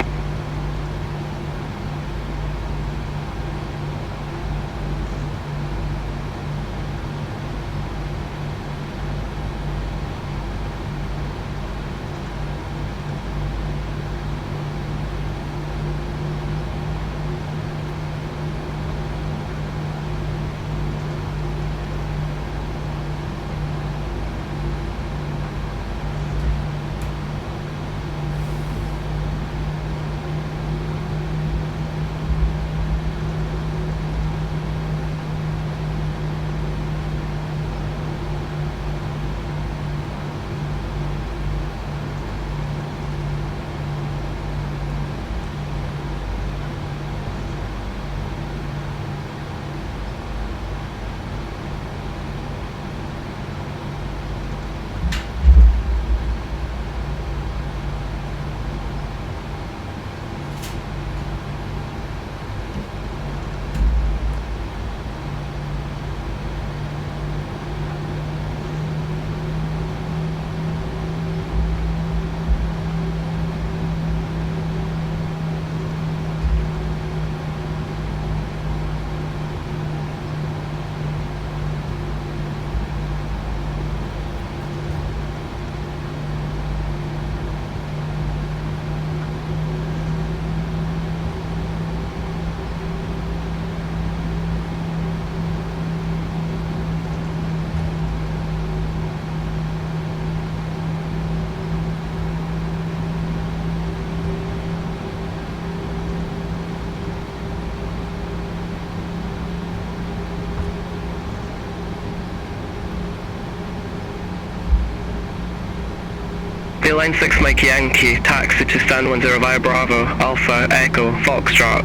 Line 6 Mike Yankee, taxi to stand 10 via Bravo, Alpha Echo Foxtrot.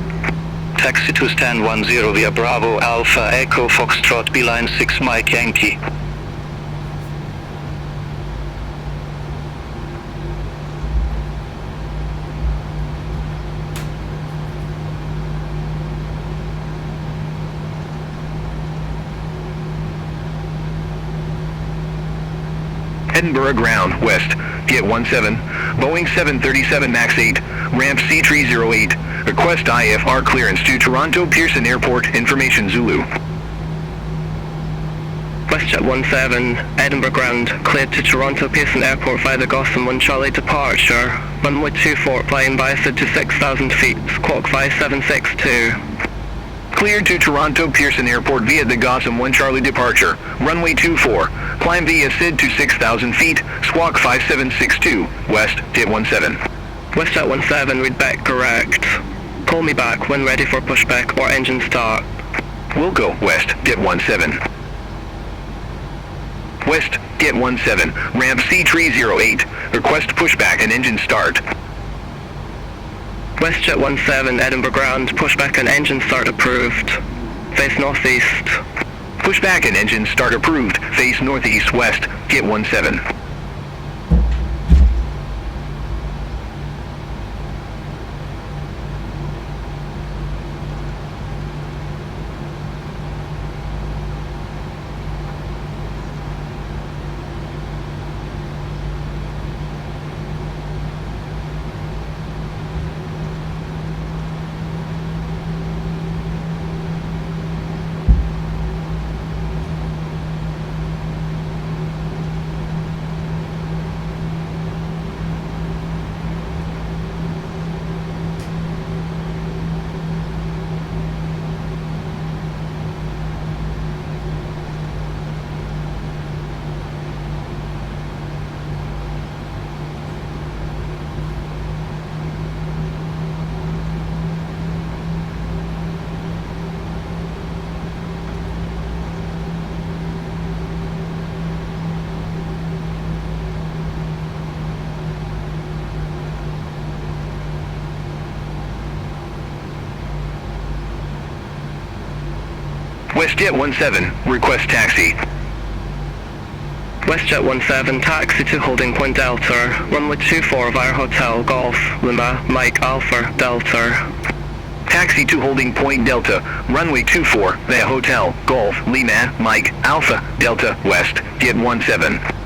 Taxi to stand 10 via Bravo, Alpha Echo Foxtrot, Beeline 6 Mike Yankee. Edinburgo ground, west, Piat 17, Boeing 737 MAX 8, ramp C308, request IFR clearance to Toronto Pearson Airport, information Zulu. WestJet 17, Edinburgh ground, cleared to Toronto Pearson Airport via the Gotham 1 Charlie departure. Runway 24, flying by SID to 6,000 feet, squawk 5762. Cleared to Toronto Pearson Airport via the Gotham 1 Charlie departure. Runway 24, climb via SID to 6,000 feet, squawk 5762, West Jet 17. WestJet 17, read back correct. Call me back when ready for pushback or engine start. We'll go West Jet 17. West Jet 17, ramp C308, request pushback and engine start. WestJet 17, Edinburgh ground, pushback and engine start approved. Face northeast. Pushback and engine start approved, face northeast West Jet 17. WestJet 17, request taxi. WestJet 17, taxi to holding point Delta, runway 24 via Hotel Golf Lima Mike Alpha Delta. Taxi to holding point Delta, runway 24 via Hotel Golf Lima Mike Alpha Delta West Jet 17.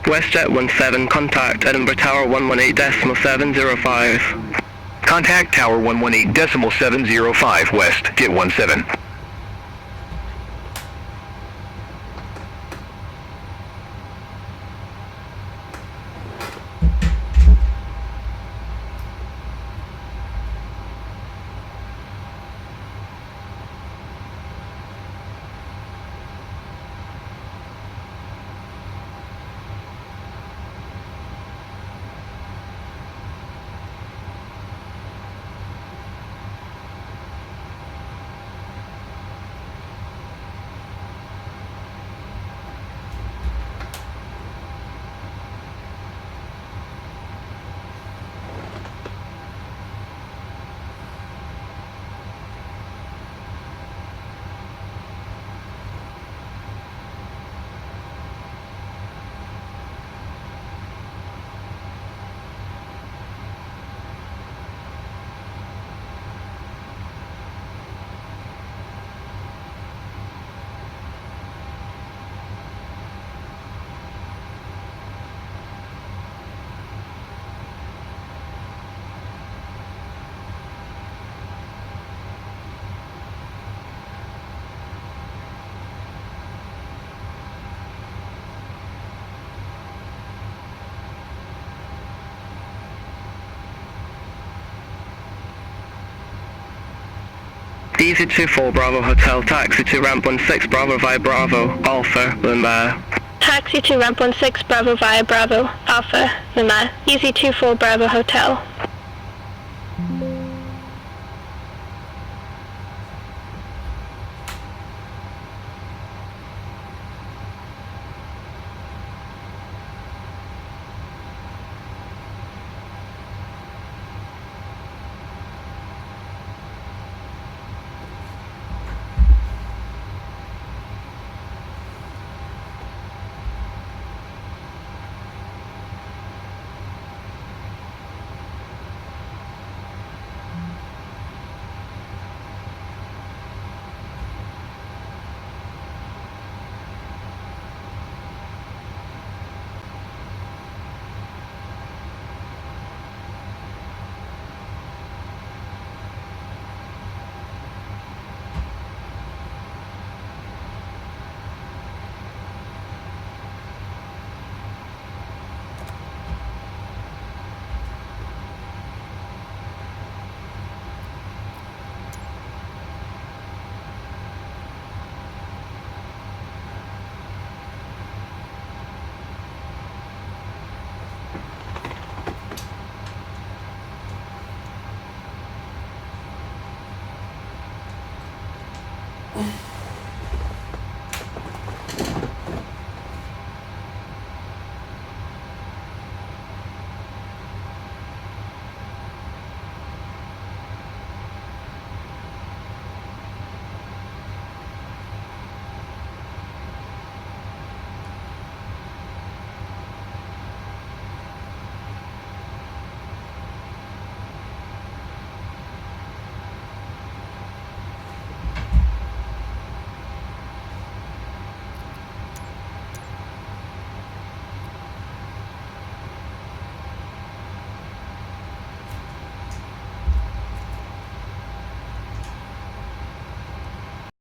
WestJet 17, contact Edinburgh Tower 118.705. Contact Tower 118.705 West Jet 17. Easy 24 Bravo Hotel, taxi to ramp 16 Bravo via Bravo, Alpha, Lima. Taxi to ramp 16 Bravo via Bravo, Alpha, Lima. Easy 24 Bravo Hotel. Oh.